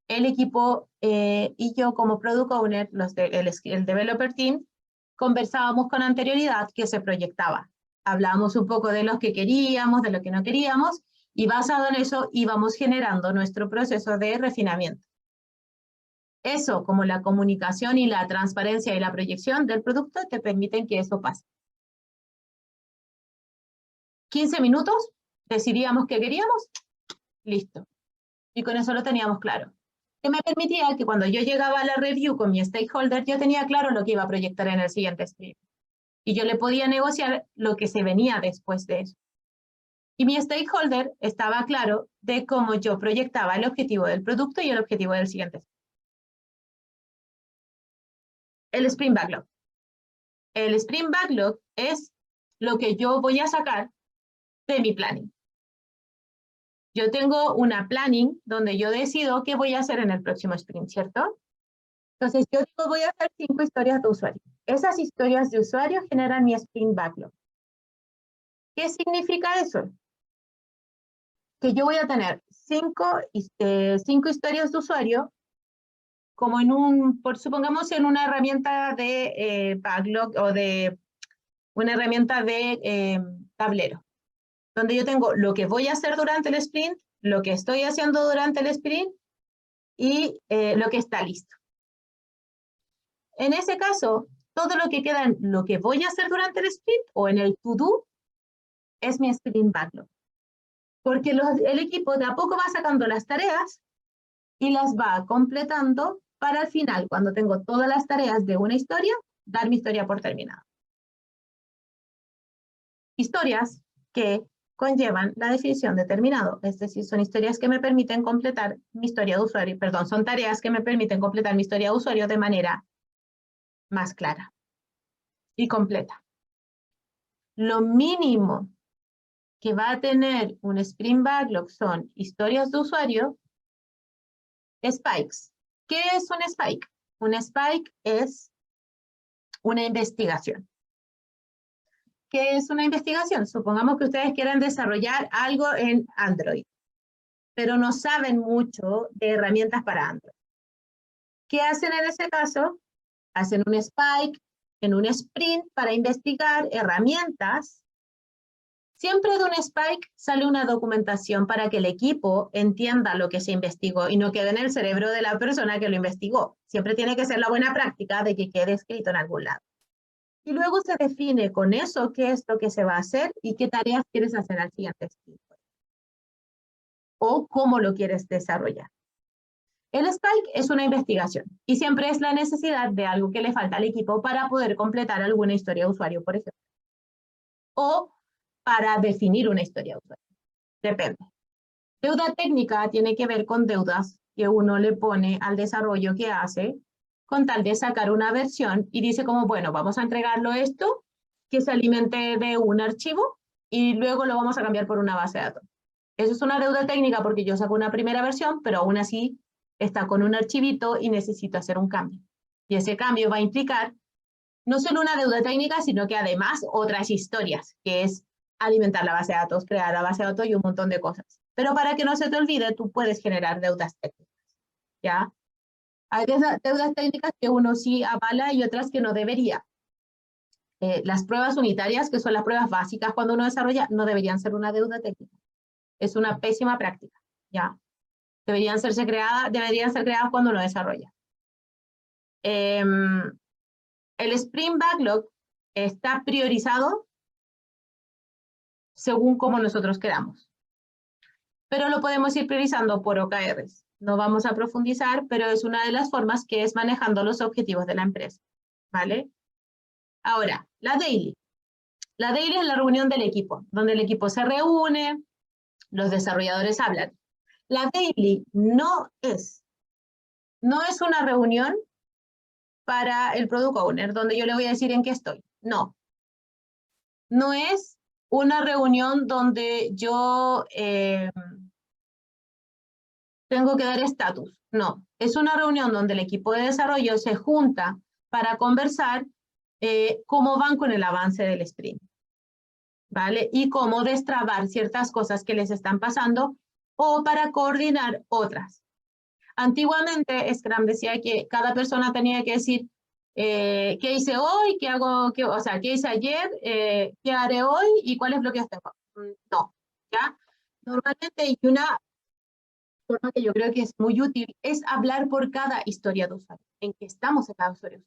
Speaker 1: El equipo y yo como product owner, el developer team, conversábamos con anterioridad que se proyectaba. Hablábamos un poco de lo que queríamos, de lo que no queríamos, y basado en eso íbamos generando nuestro proceso de refinamiento. Eso, como la comunicación y la transparencia y la proyección del producto, te permiten que eso pase. 15 minutos, decidíamos qué queríamos, listo. Y con eso lo teníamos claro. Que me permitía que cuando yo llegaba a la review con mi stakeholder, yo tenía claro lo que iba a proyectar en el siguiente sprint. Y yo le podía negociar lo que se venía después de eso. Y mi stakeholder estaba claro de cómo yo proyectaba el objetivo del producto y el objetivo del siguiente sprint. El sprint backlog. El sprint backlog es lo que yo voy a sacar de mi planning. Yo tengo una planning donde yo decido qué voy a hacer en el próximo sprint, ¿cierto? Entonces yo digo, voy a hacer 5 historias de usuario. Esas historias de usuario generan mi sprint backlog. ¿Qué significa eso? Que yo voy a tener 5 historias de usuario como supongamos en una herramienta de backlog o de una herramienta de tablero, donde yo tengo lo que voy a hacer durante el sprint, lo que estoy haciendo durante el sprint y lo que está listo. En ese caso, todo lo que queda en lo que voy a hacer durante el sprint o en el to-do es mi sprint backlog. Porque el equipo de a poco va sacando las tareas y las va completando para al final, cuando tengo todas las tareas de una historia, dar mi historia por terminada. Historias que conllevan la definición de terminado, es decir, son historias que me permiten completar mi historia de usuario, perdón, son tareas que me permiten completar mi historia de usuario de manera más clara y completa. Lo mínimo que va a tener un sprint backlog son historias de usuario, spikes. ¿Qué es un spike? Un spike es una investigación. ¿Qué es una investigación? Supongamos que ustedes quieran desarrollar algo en Android, pero no saben mucho de herramientas para Android. ¿Qué hacen en ese caso? Hacen un spike en un sprint para investigar herramientas Siempre de un Spike sale una documentación para que el equipo entienda lo que se investigó y no quede en el cerebro de la persona que lo investigó. Siempre tiene que ser la buena práctica de que quede escrito en algún lado. Y luego se define con eso qué es lo que se va a hacer y qué tareas quieres hacer al siguiente Spike. O cómo lo quieres desarrollar. El Spike es una investigación y siempre es la necesidad de algo que le falta al equipo para poder completar alguna historia de usuario, por ejemplo. O para definir una historia de usuario. Depende. Deuda técnica tiene que ver con deudas que uno le pone al desarrollo que hace con tal de sacar una versión y dice como, bueno, vamos a entregarlo esto, que se alimente de un archivo y luego lo vamos a cambiar por una base de datos. Eso es una deuda técnica porque yo saco una primera versión, pero aún así está con un archivito y necesito hacer un cambio. Y ese cambio va a implicar no solo una deuda técnica, sino que además otras historias, que es alimentar la base de datos, crear la base de datos y un montón de cosas. Pero para que no se te olvide, tú puedes generar deudas técnicas, ¿ya? Hay deudas técnicas que uno sí avala y otras que no debería. Las pruebas unitarias, que son las pruebas básicas cuando uno desarrolla, no deberían ser una deuda técnica. Es una pésima práctica, ¿ya? Deberían ser creadas cuando uno desarrolla. El Sprint Backlog está priorizado según como nosotros queramos. Pero lo podemos ir priorizando por OKRs. No vamos a profundizar, pero es una de las formas que es manejando los objetivos de la empresa, ¿vale? Ahora, la daily. La daily es la reunión del equipo, donde el equipo se reúne, los desarrolladores hablan. La daily no es una reunión para el product owner, donde yo le voy a decir en qué estoy. No. No es una reunión donde yo tengo que dar estatus. No. Es una reunión donde el equipo de desarrollo se junta para conversar cómo van con el avance del sprint, ¿vale? Y cómo destrabar ciertas cosas que les están pasando o para coordinar otras. Antiguamente, Scrum decía que cada persona tenía que decir qué hice hoy, qué hago, qué hice ayer, qué haré hoy y cuáles bloqueos tengo. No, ¿ya? Normalmente, y una forma que yo creo que es muy útil es hablar por cada historia de usuario, en qué estamos en cada usuario.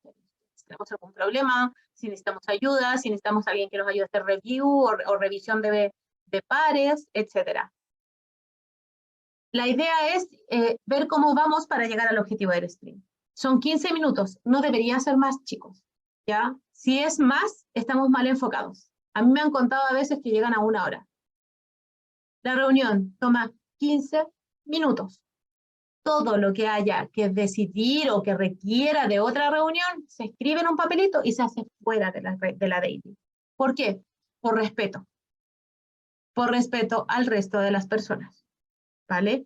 Speaker 1: Si tenemos algún problema, si necesitamos ayuda, si necesitamos a alguien que nos ayude a hacer review o revisión de pares, etcétera. La idea es ver cómo vamos para llegar al objetivo del sprint. Son 15 minutos, no debería ser más, chicos, ¿ya? Si es más, estamos mal enfocados. A mí me han contado a veces que llegan a 1 hora. La reunión toma 15 minutos. Todo lo que haya que decidir o que requiera de otra reunión, se escribe en un papelito y se hace fuera de la daily. ¿Por qué? Por respeto. Por respeto al resto de las personas, ¿vale?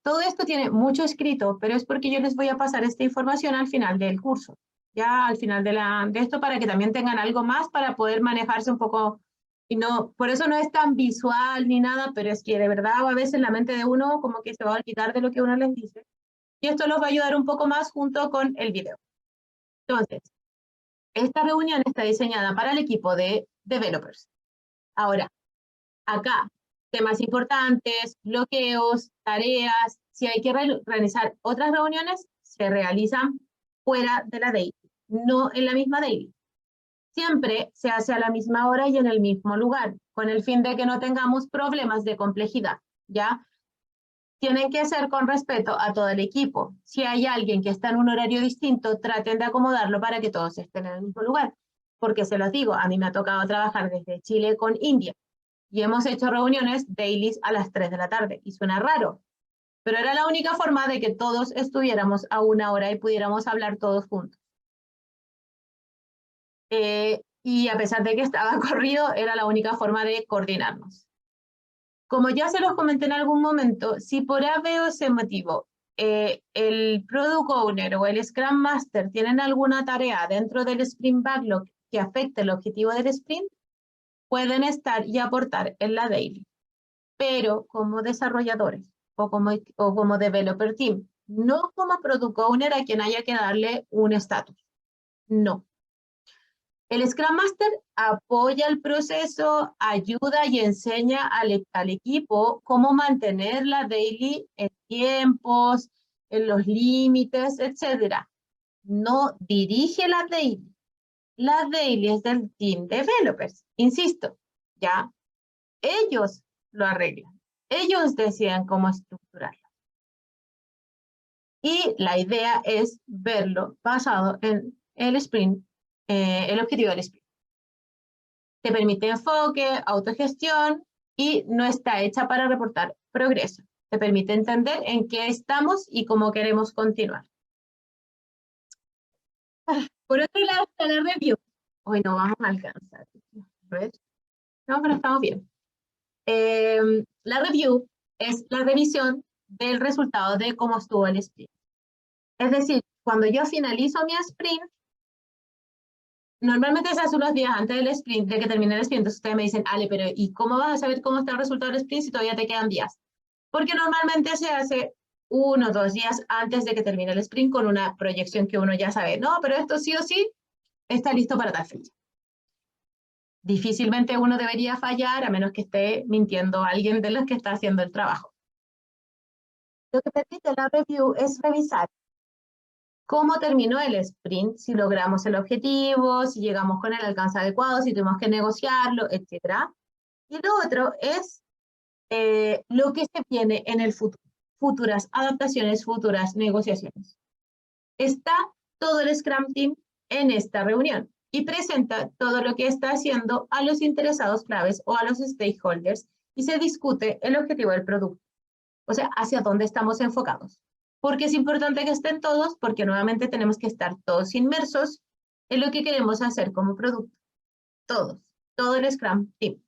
Speaker 1: Todo esto tiene mucho escrito, pero es porque yo les voy a pasar esta información al final del curso, ya al final de esto para que también tengan algo más para poder manejarse un poco, y no, por eso no es tan visual ni nada, pero es que de verdad a veces la mente de uno como que se va a olvidar de lo que uno les dice, y esto los va a ayudar un poco más junto con el video. Entonces, esta reunión está diseñada para el equipo de developers. Ahora, acá, temas importantes, bloqueos, tareas, si hay que realizar otras reuniones, se realizan fuera de la daily, no en la misma daily. Siempre se hace a la misma hora y en el mismo lugar, con el fin de que no tengamos problemas de complejidad, ¿ya? Tienen que ser con respeto a todo el equipo. Si hay alguien que está en un horario distinto, traten de acomodarlo para que todos estén en el mismo lugar. Porque se los digo, a mí me ha tocado trabajar desde Chile con India y hemos hecho reuniones dailies a las 3 de la tarde. Y suena raro, pero era la única forma de que todos estuviéramos a 1 hora y pudiéramos hablar todos juntos. Y a pesar de que estaba corrido, era la única forma de coordinarnos. Como ya se los comenté en algún momento, si por A, B o C motivo el Product Owner o el Scrum Master tienen alguna tarea dentro del Sprint Backlog que afecte el objetivo del sprint, pueden estar y aportar en la daily. Pero como desarrolladores o como developer team, no como Product Owner a quien haya que darle un estatus. No. El Scrum Master apoya el proceso, ayuda y enseña al equipo cómo mantener la daily en tiempos, en los límites, etc. No dirige la daily. La daily es del team developers. Insisto, ¿ya? Ellos lo arreglan. Ellos deciden cómo estructurarlo. Y la idea es verlo basado en el sprint, el objetivo del sprint. Te permite enfoque, autogestión y no está hecha para reportar progreso. Te permite entender en qué estamos y cómo queremos continuar. Por otro lado está la review. Hoy no vamos a alcanzar. A ver. No, pero estamos bien. La review es la revisión del resultado de cómo estuvo el sprint. Es decir, cuando yo finalizo mi sprint, normalmente se hace unos días antes del sprint, de que termine el sprint. Entonces ustedes me dicen, Ale, pero ¿y cómo vas a saber cómo está el resultado del sprint si todavía te quedan días? Porque normalmente se hace 1 o 2 días antes de que termine el sprint con una proyección que uno ya sabe, no, pero esto sí o sí está listo para tal fecha. Difícilmente uno debería fallar a menos que esté mintiendo a alguien de los que está haciendo el trabajo. Lo que permite la review es revisar cómo terminó el sprint, si logramos el objetivo, si llegamos con el alcance adecuado, si tuvimos que negociarlo, etc. Y lo otro es lo que se viene en el futuro, futuras adaptaciones, futuras negociaciones. Está todo el Scrum Team en esta reunión y presenta todo lo que está haciendo a los interesados claves o a los stakeholders y se discute el objetivo del producto, o sea, hacia dónde estamos enfocados. Porque es importante que estén todos, porque nuevamente tenemos que estar todos inmersos en lo que queremos hacer como producto. Todos, todo el Scrum Team.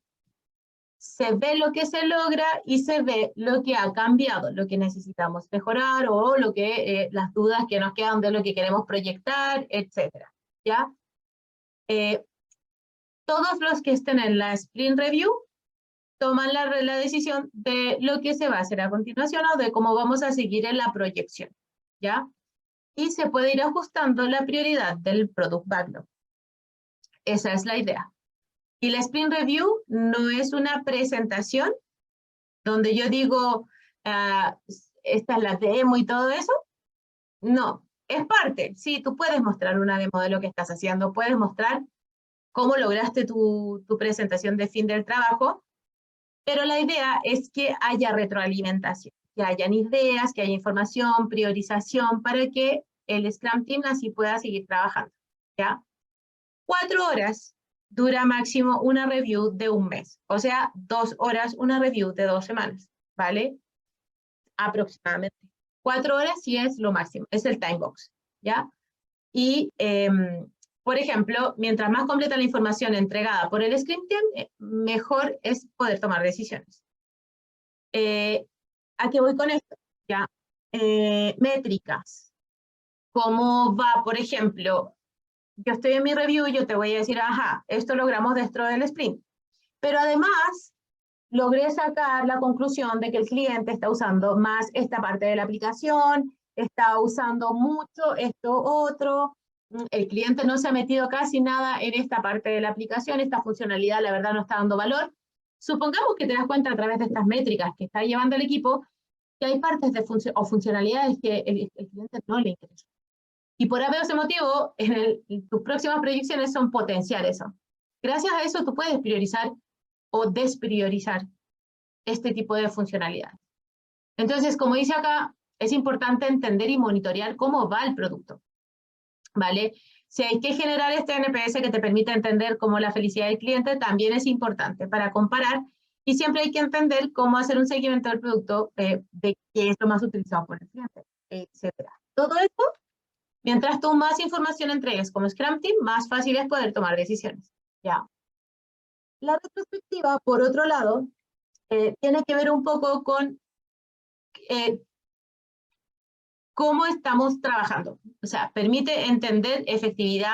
Speaker 1: Se ve lo que se logra y se ve lo que ha cambiado, lo que necesitamos mejorar o lo que, las dudas que nos quedan de lo que queremos proyectar, etc. ¿Ya? Todos los que estén en la Sprint Review toman la decisión de lo que se va a hacer a continuación o de cómo vamos a seguir en la proyección. ¿Ya? Y se puede ir ajustando la prioridad del Product Backlog. Esa es la idea. Y la Sprint Review no es una presentación donde yo digo, esta es la demo y todo eso. No, es parte. Sí, tú puedes mostrar una demo de lo que estás haciendo, puedes mostrar cómo lograste tu presentación de fin del trabajo, pero la idea es que haya retroalimentación, que hayan ideas, que haya información, priorización, para que el Scrum Team así pueda seguir trabajando. ¿Ya? 4 horas dura máximo una review de un mes, o sea, 2 horas una review de 2 semanas, ¿vale? Aproximadamente. 4 horas sí es lo máximo, es el time box, ¿ya? Y, por ejemplo, mientras más completa la información entregada por el Scrum Team, mejor es poder tomar decisiones. ¿A qué voy con esto? ¿Ya? Métricas. ¿Cómo va, por ejemplo? Yo estoy en mi review y yo te voy a decir, ajá, esto logramos dentro del sprint. Pero además, logré sacar la conclusión de que el cliente está usando más esta parte de la aplicación, está usando mucho esto otro, el cliente no se ha metido casi nada en esta parte de la aplicación, esta funcionalidad la verdad no está dando valor. Supongamos que te das cuenta a través de estas métricas que está llevando el equipo, que hay partes de funcionalidades que el cliente no le interesa. Y por haber ese motivo, tus próximas proyecciones son potenciar eso. Gracias a eso tú puedes priorizar o despriorizar este tipo de funcionalidades. Entonces, como dice acá, es importante entender y monitorear cómo va el producto, ¿vale? Si hay que generar este NPS que te permite entender cómo la felicidad del cliente, también es importante para comparar y siempre hay que entender cómo hacer un seguimiento del producto, de qué es lo más utilizado por el cliente, etc. Todo esto, mientras tú más información entregues como Scrum Team, más fácil es poder tomar decisiones, ¿ya? La retrospectiva, por otro lado, tiene que ver un poco con cómo estamos trabajando. O sea, permite entender efectividad,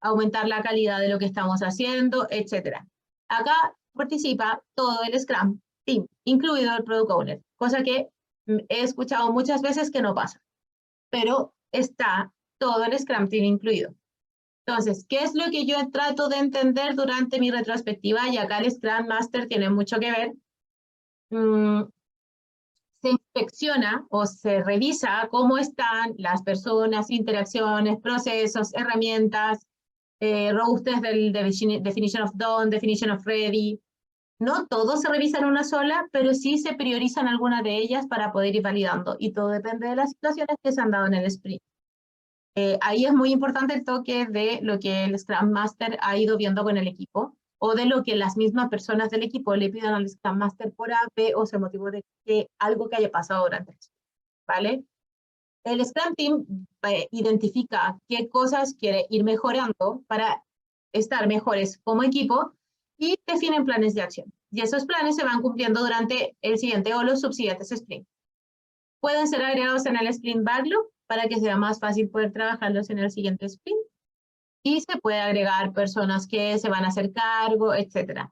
Speaker 1: aumentar la calidad de lo que estamos haciendo, etc. Acá participa todo el Scrum Team, incluido el Product Owner, cosa que he escuchado muchas veces que no pasa, pero está todo el Scrum Team incluido. Entonces, ¿qué es lo que yo trato de entender durante mi retrospectiva? Y acá el Scrum Master tiene mucho que ver. Se inspecciona o se revisa cómo están las personas, interacciones, procesos, herramientas, robustes del definition of done, definition of ready. No todos se revisan una sola, pero sí se priorizan algunas de ellas para poder ir validando. Y todo depende de las situaciones que se han dado en el sprint. Ahí es muy importante el toque de lo que el Scrum Master ha ido viendo con el equipo, o de lo que las mismas personas del equipo le pidan al Scrum Master por A, B, o se motivó de que algo que haya pasado durante el sprint, ¿vale? El Scrum Team identifica qué cosas quiere ir mejorando para estar mejores como equipo y definen planes de acción. Y esos planes se van cumpliendo durante el siguiente o los subsiguientes sprints. Pueden ser agregados en el sprint backlog para que sea más fácil poder trabajarlos en el siguiente sprint. Y se puede agregar personas que se van a hacer cargo, etc.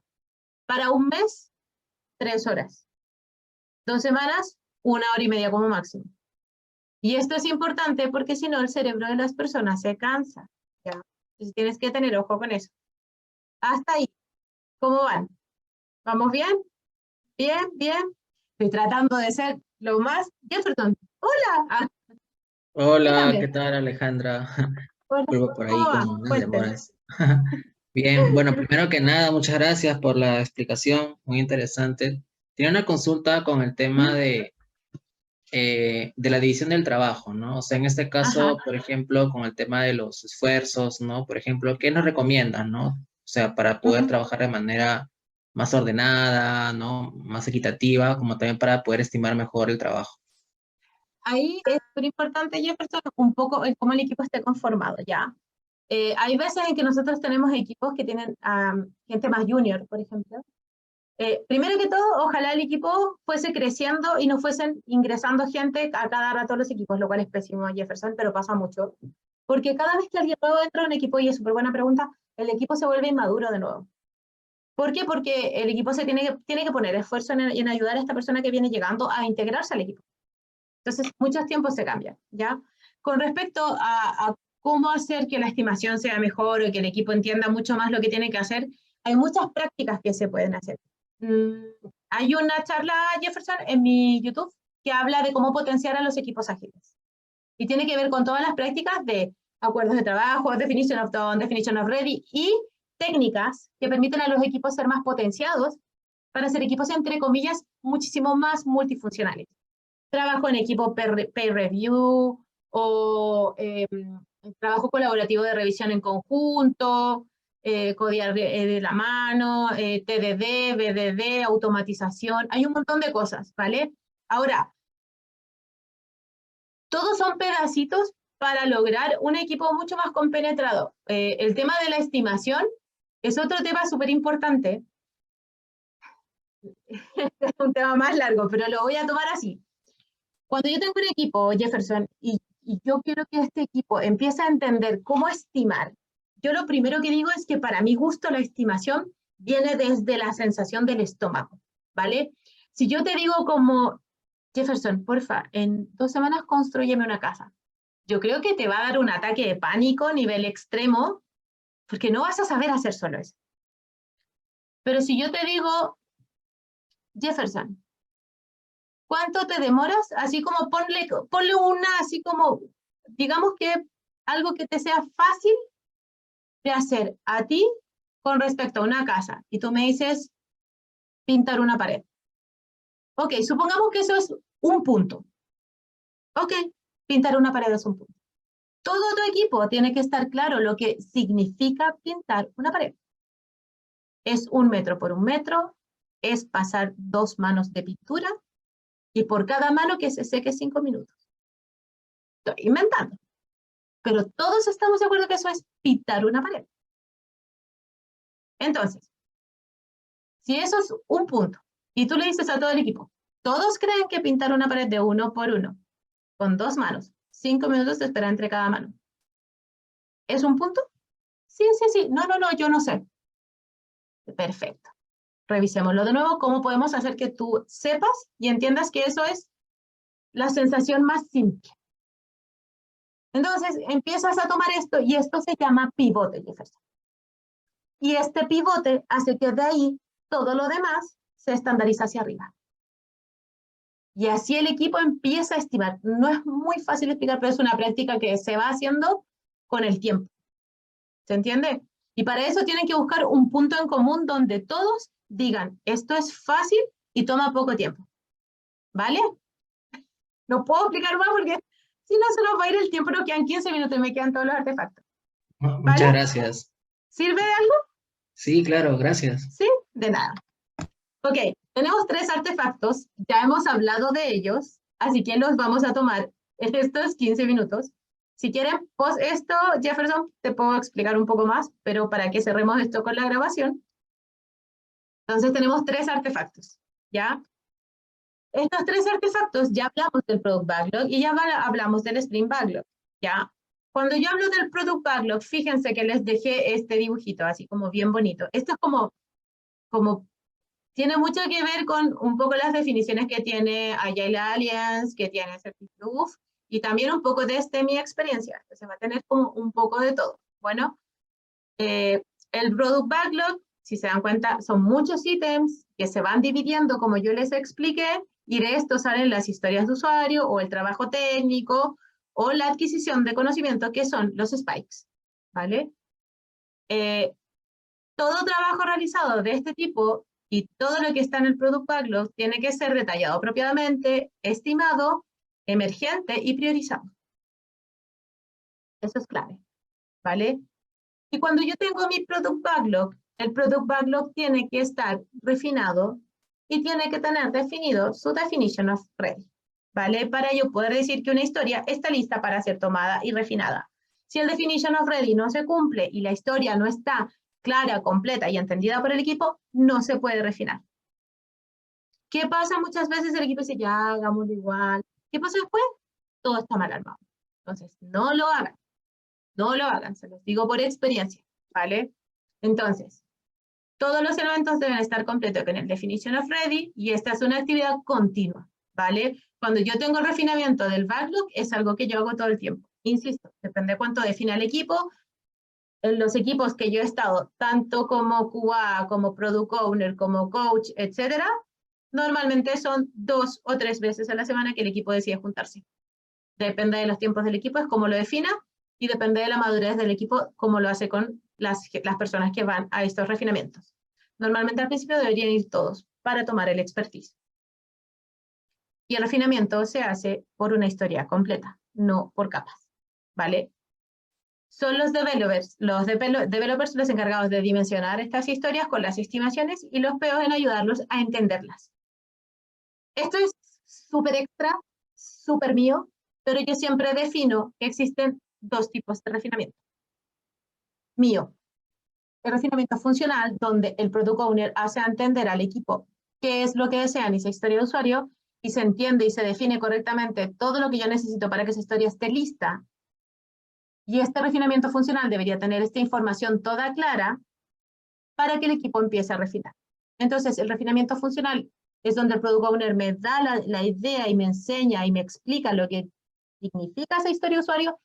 Speaker 1: Para un mes, 3 horas. 2 semanas, 1 hora y media como máximo. Y esto es importante porque si no el cerebro de las personas se cansa, ¿ya? Entonces tienes que tener ojo con eso. Hasta ahí. ¿Cómo van? ¿Vamos bien? Bien, bien. Estoy tratando de ser lo más... Jefferson, hola.
Speaker 3: Hola, ¿qué
Speaker 1: Cuéntame.
Speaker 3: tal, Alejandra?
Speaker 1: Hola,
Speaker 3: Vuelvo por
Speaker 1: ¿cómo
Speaker 3: ahí
Speaker 1: va?
Speaker 3: con unas
Speaker 1: Cuéntame.
Speaker 3: demoras. Bien, bueno, primero que nada, muchas gracias por la explicación, muy interesante. Tenía una consulta con el tema de la división del trabajo, ¿no? O sea, en este
Speaker 1: Ajá.
Speaker 3: caso, por ejemplo, con el tema de los esfuerzos, ¿no? Por ejemplo, ¿qué nos recomiendan, ¿no? O sea, para poder
Speaker 1: Ujú.
Speaker 3: trabajar de manera más ordenada, ¿no? Más equitativa, como también para poder estimar mejor el trabajo.
Speaker 1: Ahí es súper importante, Jefferson, un poco en cómo el equipo esté conformado, ¿ya? Hay veces en que nosotros tenemos equipos que tienen gente más junior, por ejemplo. Primero que todo, ojalá el equipo fuese creciendo y no fuesen ingresando gente a cada rato a los equipos, lo cual es pésimo, Jefferson, pero pasa mucho. Porque cada vez que alguien nuevo entra a un equipo, y es súper buena pregunta, el equipo se vuelve inmaduro de nuevo. ¿Por qué? Porque el equipo se tiene que poner esfuerzo en ayudar a esta persona que viene llegando a integrarse al equipo. Entonces, muchos tiempos se cambian, ¿ya? Con respecto a cómo hacer que la estimación sea mejor o que el equipo entienda mucho más lo que tiene que hacer, hay muchas prácticas que se pueden hacer. Hay una charla, Jefferson, en mi YouTube que habla de cómo potenciar a los equipos ágiles. Y tiene que ver con todas las prácticas de acuerdos de trabajo, definition of done, definition of ready y técnicas que permiten a los equipos ser más potenciados para ser equipos, entre comillas, muchísimo más multifuncionales. Trabajo en equipo peer review o trabajo colaborativo de revisión en conjunto, codear de la mano, TDD, BDD, automatización, hay un montón de cosas, ¿vale? Ahora, todos son pedacitos para lograr un equipo mucho más compenetrado. El tema de la estimación es otro tema súper importante. Es un tema más largo, pero lo voy a tomar así. Cuando yo tengo un equipo, Jefferson, y yo quiero que este equipo empiece a entender cómo estimar, yo lo primero que digo es que para mi gusto la estimación viene desde la sensación del estómago, ¿vale? Si yo te digo como, Jefferson, porfa, en 2 semanas construyeme una casa, yo creo que te va a dar un ataque de pánico a nivel extremo, porque no vas a saber hacer solo eso. Pero si yo te digo, Jefferson, ¿cuánto te demoras? Así como ponle una, así como, digamos que algo que te sea fácil de hacer a ti con respecto a una casa. Y tú me dices, pintar una pared. Ok, supongamos que eso es un punto. Ok, pintar una pared es un punto. Todo tu equipo tiene que estar claro lo que significa pintar una pared. Es 1 metro por 1 metro, es pasar 2 manos de pintura y por cada mano que se seque 5 minutos. Estoy inventando. Pero todos estamos de acuerdo que eso es pintar una pared. Entonces, si eso es un punto, y tú le dices a todo el equipo, todos creen que pintar una pared de 1 por 1, con 2 manos, 5 minutos de espera entre cada mano, ¿es un punto? Sí, sí, sí. No, no, no, yo no sé. Perfecto. Revisémoslo de nuevo. ¿Cómo podemos hacer que tú sepas y entiendas que eso es la sensación más simple? Entonces, empiezas a tomar esto y esto se llama pivote, Jefferson. Y este pivote hace que de ahí todo lo demás se estandariza hacia arriba. Y así el equipo empieza a estimar. No es muy fácil explicar, pero es una práctica que se va haciendo con el tiempo. ¿Se entiende? Y para eso tienen que buscar un punto en común donde todos digan, esto es fácil y toma poco tiempo. ¿Vale? No puedo explicar más porque si no se nos va a ir el tiempo, nos quedan 15 minutos y me quedan todos los artefactos.
Speaker 3: Muchas
Speaker 1: ¿Vale?
Speaker 3: gracias.
Speaker 1: ¿Sirve de algo?
Speaker 3: Sí, claro, gracias.
Speaker 1: Sí, de nada. Ok, tenemos 3 artefactos, ya hemos hablado de ellos, así que los vamos a tomar en estos 15 minutos. Si quieren, post esto, Jefferson, te puedo explicar un poco más, pero para que cerremos esto con la grabación. Entonces tenemos 3 artefactos, ¿ya? Estos 3 artefactos ya hablamos del Product Backlog y ya hablamos del Sprint Backlog, ¿ya? Cuando yo hablo del Product Backlog, fíjense que les dejé este dibujito, así como bien bonito. Esto es como tiene mucho que ver con un poco las definiciones que tiene Agile Alliance, que tiene Certitude, y también un poco desde mi experiencia. Se va a tener como un poco de todo. Bueno, el Product Backlog, si se dan cuenta, son muchos ítems que se van dividiendo, como yo les expliqué, y de esto salen las historias de usuario, o el trabajo técnico, o la adquisición de conocimiento, que son los spikes, ¿vale? Todo trabajo realizado de este tipo y todo lo que está en el Product Backlog tiene que ser detallado apropiadamente, estimado, emergente y priorizado. Eso es clave, ¿vale? Y cuando yo tengo mi Product Backlog, el Product Backlog tiene que estar refinado y tiene que tener definido su definition of ready, ¿vale? Para yo poder decir que una historia está lista para ser tomada y refinada. Si el definition of ready no se cumple y la historia no está clara, completa y entendida por el equipo, no se puede refinar. ¿Qué pasa? Muchas veces el equipo dice, ya, hagámoslo igual. ¿Qué pasa después? Todo está mal armado. Entonces, no lo hagan. No lo hagan, se los digo por experiencia, ¿vale? Entonces, todos los elementos deben estar completos con el definition of ready y esta es una actividad continua, ¿vale? Cuando yo tengo el refinamiento del backlog, es algo que yo hago todo el tiempo. Insisto, depende de cuánto defina el equipo. En los equipos que yo he estado, tanto como QA, como Product Owner, como Coach, etcétera, normalmente son 2 o 3 veces a la semana que el equipo decide juntarse. Depende de los tiempos del equipo, es como lo defina, y depende de la madurez del equipo, como lo hace con las personas que van a estos refinamientos. Normalmente al principio deberían ir todos para tomar el expertise. Y el refinamiento se hace por una historia completa, no por capas, ¿vale? Son los developers los encargados de dimensionar estas historias con las estimaciones y los POs en ayudarlos a entenderlas. Esto es súper extra, súper mío, pero yo siempre defino que existen 2 tipos de refinamiento. Mío, el refinamiento funcional, donde el Product Owner hace entender al equipo qué es lo que desean y esa historia de usuario, y se entiende y se define correctamente todo lo que yo necesito para que esa historia esté lista. Y este refinamiento funcional debería tener esta información toda clara para que el equipo empiece a refinar. Entonces, el refinamiento funcional es donde el Product Owner me da la idea y me enseña y me explica lo que significa esa historia de usuario,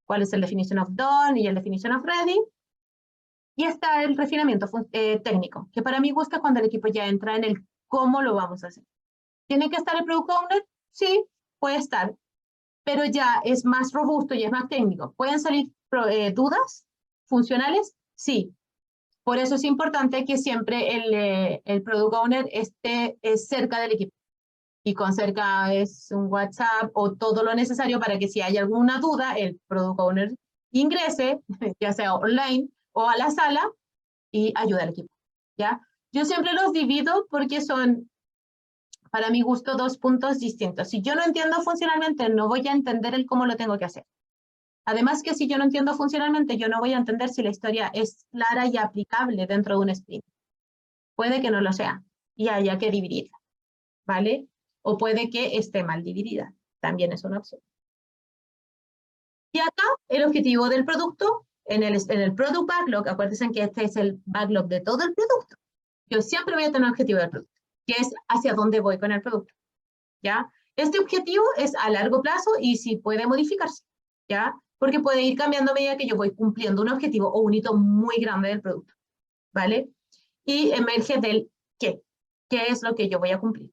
Speaker 1: cuál es el definition of done y el definition of ready. Y está el refinamiento técnico, que para mí gusta cuando el equipo ya entra en el cómo lo vamos a hacer. ¿Tiene que estar el Product Owner? Sí, puede estar, pero ya es más robusto y es más técnico. ¿Pueden salir dudas funcionales? Sí. Por eso es importante que siempre el Product Owner esté cerca del equipo. Y con cerca es un WhatsApp o todo lo necesario para que si hay alguna duda, el Product Owner ingrese, ya sea online o a la sala, y ayude al equipo, ¿ya? Yo siempre los divido porque son, para mi gusto, 2 puntos distintos. Si yo no entiendo funcionalmente, no voy a entender el cómo lo tengo que hacer. Además que si yo no entiendo funcionalmente, yo no voy a entender si la historia es clara y aplicable dentro de un sprint. Puede que no lo sea y haya que dividirla, ¿vale? O puede que esté mal dividida. También es una opción. Y acá el objetivo del producto, en el Product Backlog, acuérdense que este es el backlog de todo el producto. Yo siempre voy a tener un objetivo del producto, que es hacia dónde voy con el producto, ¿ya? Este objetivo es a largo plazo y sí puede modificarse, ¿ya? porque puede ir cambiando a medida que yo voy cumpliendo un objetivo o un hito muy grande del producto, ¿vale? Y emerge del qué. ¿Qué es lo que yo voy a cumplir?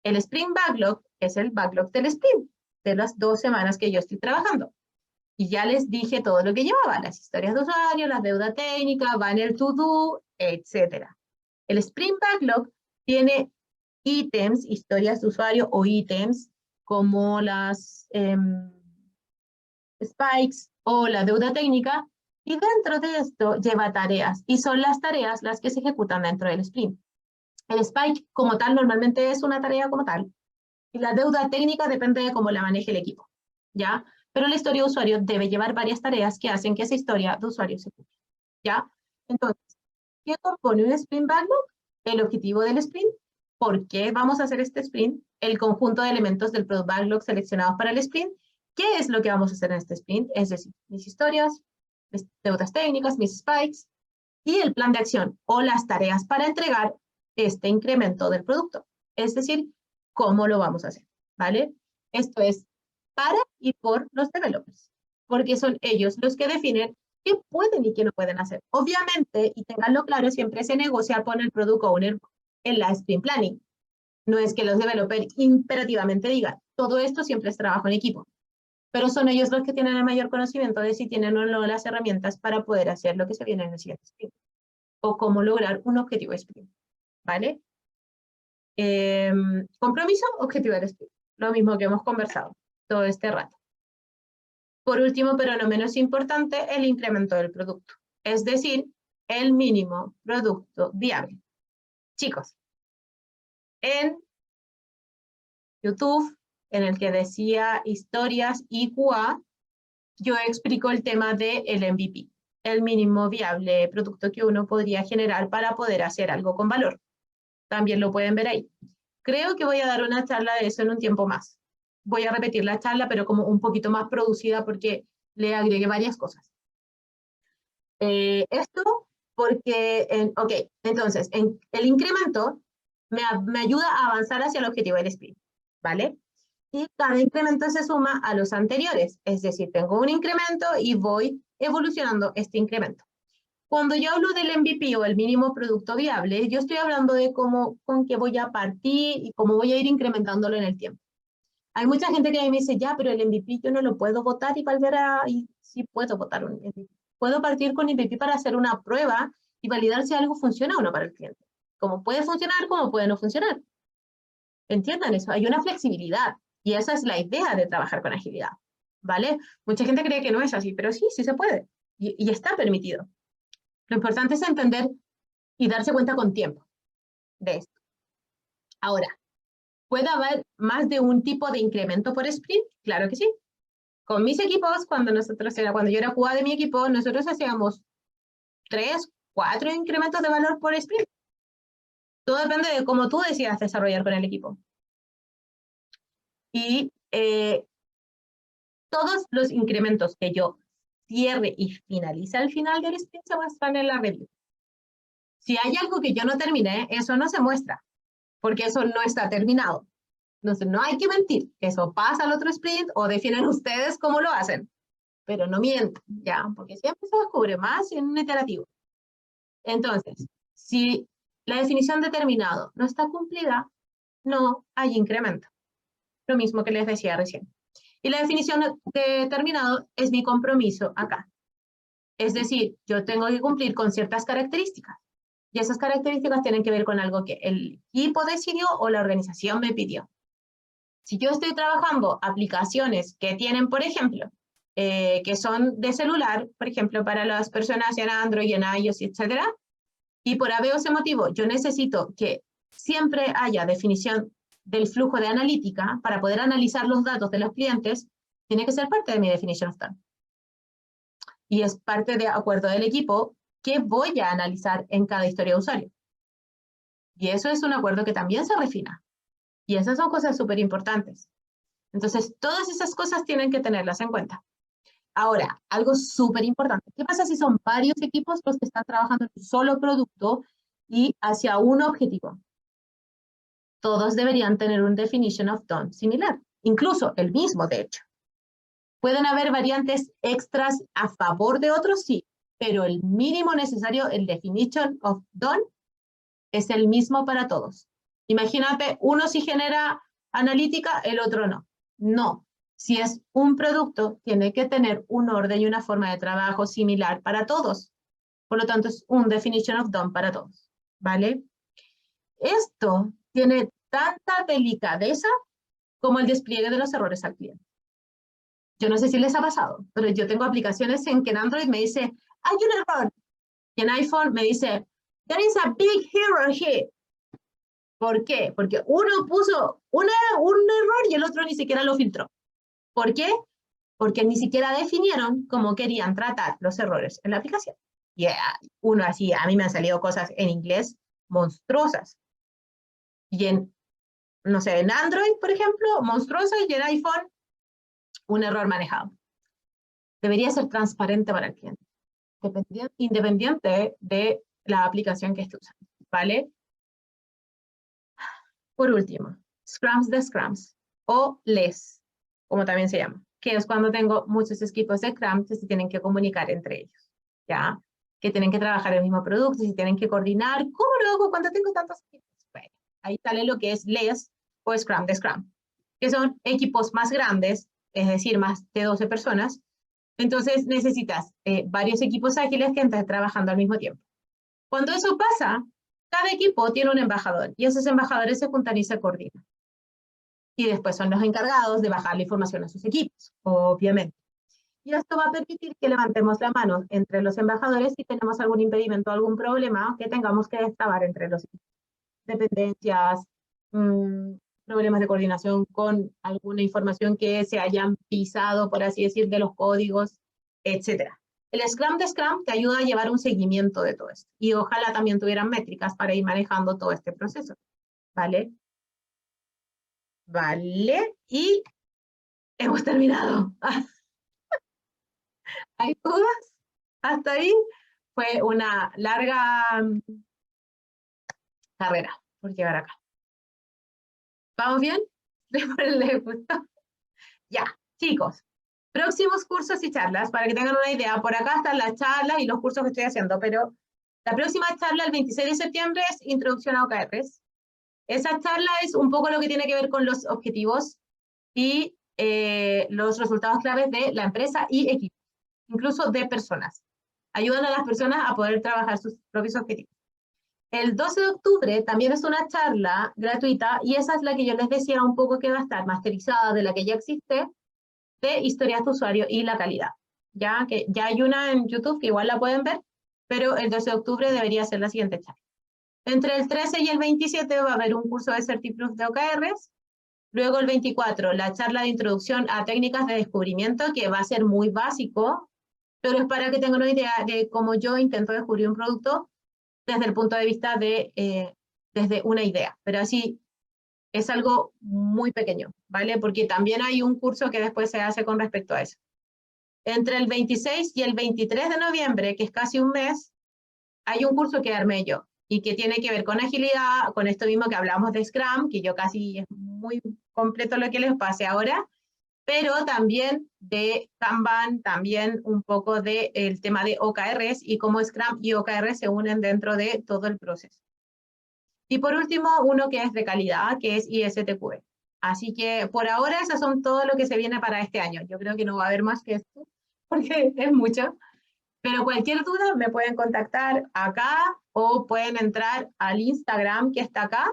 Speaker 1: El Sprint Backlog es el backlog del sprint, de las 2 semanas que yo estoy trabajando. Y ya les dije todo lo que llevaba, las historias de usuario, la deuda técnica, banner to do, etc. El Sprint Backlog tiene ítems, historias de usuario o ítems como las spikes o la deuda técnica, y dentro de esto lleva tareas, y son las tareas las que se ejecutan dentro del sprint. El spike como tal normalmente es una tarea como tal, y la deuda técnica depende de cómo la maneje el equipo, ¿ya? Pero la historia de usuario debe llevar varias tareas que hacen que esa historia de usuario se cumpla, ¿ya? Entonces, ¿qué compone un sprint backlog? El objetivo del sprint. ¿Por qué vamos a hacer este sprint? El conjunto de elementos del product backlog seleccionados para el sprint. ¿Qué es lo que vamos a hacer en este sprint? Es decir, mis historias, mis deudas técnicas, mis spikes, y el plan de acción o las tareas para entregar este incremento del producto. Es decir, cómo lo vamos a hacer, ¿vale? Esto es para y por los developers, porque son ellos los que definen qué pueden y qué no pueden hacer. Obviamente, y tenganlo claro, siempre se negocia con el product owner en la sprint planning. No es que los developers imperativamente digan, todo esto siempre es trabajo en equipo, pero son ellos los que tienen el mayor conocimiento de si tienen o no las herramientas para poder hacer lo que se viene en el siguiente sprint, o cómo lograr un objetivo de sprint, ¿vale? Compromiso, objetivo del sprint, lo mismo que hemos conversado todo este rato. Por último, pero no menos importante, el incremento del producto, es decir, el mínimo producto viable. Chicos, en YouTube, en el que decía historias y QA, yo explico el tema del MVP, el mínimo viable producto que uno podría generar para poder hacer algo con valor. También lo pueden ver ahí. Creo que voy a dar una charla de eso en un tiempo más. Voy a repetir la charla, pero como un poquito más producida porque le agregué varias cosas. Esto porque, ok, entonces, el incremento me ayuda a avanzar hacia el objetivo del sprint, ¿vale? Y cada incremento se suma a los anteriores, es decir, tengo un incremento y voy evolucionando este incremento. Cuando yo hablo del MVP o el mínimo producto viable, yo estoy hablando de cómo, con qué voy a partir y cómo voy a ir incrementándolo en el tiempo. Hay mucha gente que a mí me dice, ya, pero el MVP yo no lo puedo votar y validar, y sí puedo votar un MVP. Puedo partir con MVP para hacer una prueba y validar si algo funciona o no para el cliente. Como puede funcionar, como puede no funcionar. Entiendan eso, hay una flexibilidad y esa es la idea de trabajar con agilidad, ¿vale? Mucha gente cree que no es así, pero sí, sí se puede y está permitido. Lo importante es entender y darse cuenta con tiempo de esto. Ahora, ¿puede haber más de un tipo de incremento por sprint? Claro que sí. Con mis equipos, cuando yo era QA de mi equipo, nosotros hacíamos 3, 4 incrementos de valor por sprint. Todo depende de cómo tú decidas desarrollar con el equipo. Y todos los incrementos que yo cierre y finalice al final del sprint se muestran en la review. Si hay algo que yo no terminé, eso no se muestra, porque eso no está terminado. Entonces, no hay que mentir. Eso pasa al otro sprint o definen ustedes cómo lo hacen. Pero no mientan, ¿ya? Porque siempre se descubre más en un iterativo. Entonces, si la definición de terminado no está cumplida, no hay incremento. Lo mismo que les decía recién. Y la definición de terminado es mi compromiso acá. Es decir, yo tengo que cumplir con ciertas características. Y esas características tienen que ver con algo que el equipo decidió o la organización me pidió. Si yo estoy trabajando aplicaciones que tienen, por ejemplo, que son de celular, por ejemplo, para las personas en Android, en iOS, etcétera, y por A, B o C motivo, yo necesito que siempre haya definición del flujo de analítica para poder analizar los datos de los clientes, tiene que ser parte de mi definition of done. Y es parte de acuerdo del equipo que voy a analizar en cada historia de usuario. Y eso es un acuerdo que también se refina. Y esas son cosas súper importantes. Entonces, todas esas cosas tienen que tenerlas en cuenta. Ahora, algo súper importante. ¿Qué pasa si son varios equipos los que están trabajando en un solo producto y hacia un objetivo? Todos deberían tener un definition of done similar, incluso el mismo, de hecho. ¿Pueden haber variantes extras a favor de otros? Sí, pero el mínimo necesario, el definition of done, es el mismo para todos. Imagínate, uno sí genera analítica, el otro no. No. Si es un producto, tiene que tener un orden y una forma de trabajo similar para todos. Por lo tanto, es un definition of done para todos. ¿Vale? Esto tiene tanta delicadeza como el despliegue de los errores al cliente. Yo no sé si les ha pasado, pero yo tengo aplicaciones en que en Android me dice, hay un error. Y en iPhone me dice, there is a big error here. ¿Por qué? Porque uno puso un error y el otro ni siquiera lo filtró. ¿Por qué? Porque ni siquiera definieron cómo querían tratar los errores en la aplicación. Y uno así, a mí me han salido cosas en inglés monstruosas. Y en, no sé, en Android, por ejemplo, monstruosas, y en iPhone, un error manejado. Debería ser transparente para el cliente, independiente de la aplicación que esté usando, ¿vale? Por último, scrums de scrums, o LES, como también se llama, que es cuando tengo muchos equipos de scrum que se tienen que comunicar entre ellos, ¿ya? Que tienen que trabajar el mismo producto, y tienen que coordinar. ¿Cómo lo hago cuando tengo tantos equipos? Bueno, ahí sale lo que es LES o scrum de scrum, que son equipos más grandes, es decir, más de 12 personas. Entonces necesitas varios equipos ágiles que estén trabajando al mismo tiempo. Cuando eso pasa, cada equipo tiene un embajador y esos embajadores se juntan y se coordinan. Y después son los encargados de bajar la información a sus equipos, obviamente. Y esto va a permitir que levantemos la mano entre los embajadores si tenemos algún impedimento, algún problema que tengamos que destrabar entre los equipos. Dependencias, problemas de coordinación con alguna información que se hayan pisado, por así decir, de los códigos, etc. El Scrum de Scrum te ayuda a llevar un seguimiento de todo esto. Y ojalá también tuvieran métricas para ir manejando todo este proceso. ¿Vale? Vale. Y hemos terminado. ¿Hay dudas? Hasta ahí fue una larga carrera por llegar acá. ¿Vamos bien? ¿Les gustó? Ya, chicos. Próximos cursos y charlas, para que tengan una idea. Por acá están las charlas y los cursos que estoy haciendo, pero la próxima charla, el 26 de septiembre, es Introducción a OKRs. Esa charla es un poco lo que tiene que ver con los objetivos y los resultados claves de la empresa y equipo, incluso de personas. Ayudan a las personas a poder trabajar sus propios objetivos. El 12 de octubre también es una charla gratuita y esa es la que yo les decía un poco que va a estar masterizada de la que ya existe, de historias de usuario y la calidad. Ya que ya hay una en YouTube que igual la pueden ver, pero el 12 de octubre debería ser la siguiente charla. Entre el 13 y el 27 va a haber un curso de CertiPlus de OKRs. Luego el 24, la charla de introducción a técnicas de descubrimiento, que va a ser muy básico, pero es para que tengan una idea de cómo yo intento descubrir un producto desde el punto de vista de, desde una idea. Pero así es algo muy pequeño, ¿vale? Porque también hay un curso que después se hace con respecto a eso. Entre el 26 y el 23 de noviembre, que es casi un mes, hay un curso que armé yo y que tiene que ver con agilidad, con esto mismo que hablamos de Scrum, que yo casi es muy completo lo que les pase ahora, pero también de Kanban, también un poco del tema de OKRs y cómo Scrum y OKRs se unen dentro de todo el proceso. Y por último, uno que es de calidad, que es ISTQB. Así que por ahora esas son todo lo que se viene para este año. Yo creo que no va a haber más que esto, porque es mucho. Pero cualquier duda me pueden contactar acá o pueden entrar al Instagram que está acá.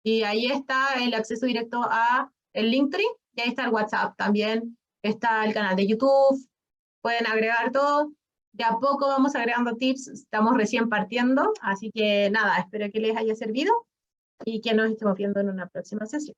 Speaker 1: Y ahí está el acceso directo a el Linktree. Y ahí está el WhatsApp también. Está el canal de YouTube. Pueden agregar todo. De a poco vamos agregando tips, estamos recién partiendo, así que nada, espero que les haya servido y que nos estemos viendo en una próxima sesión.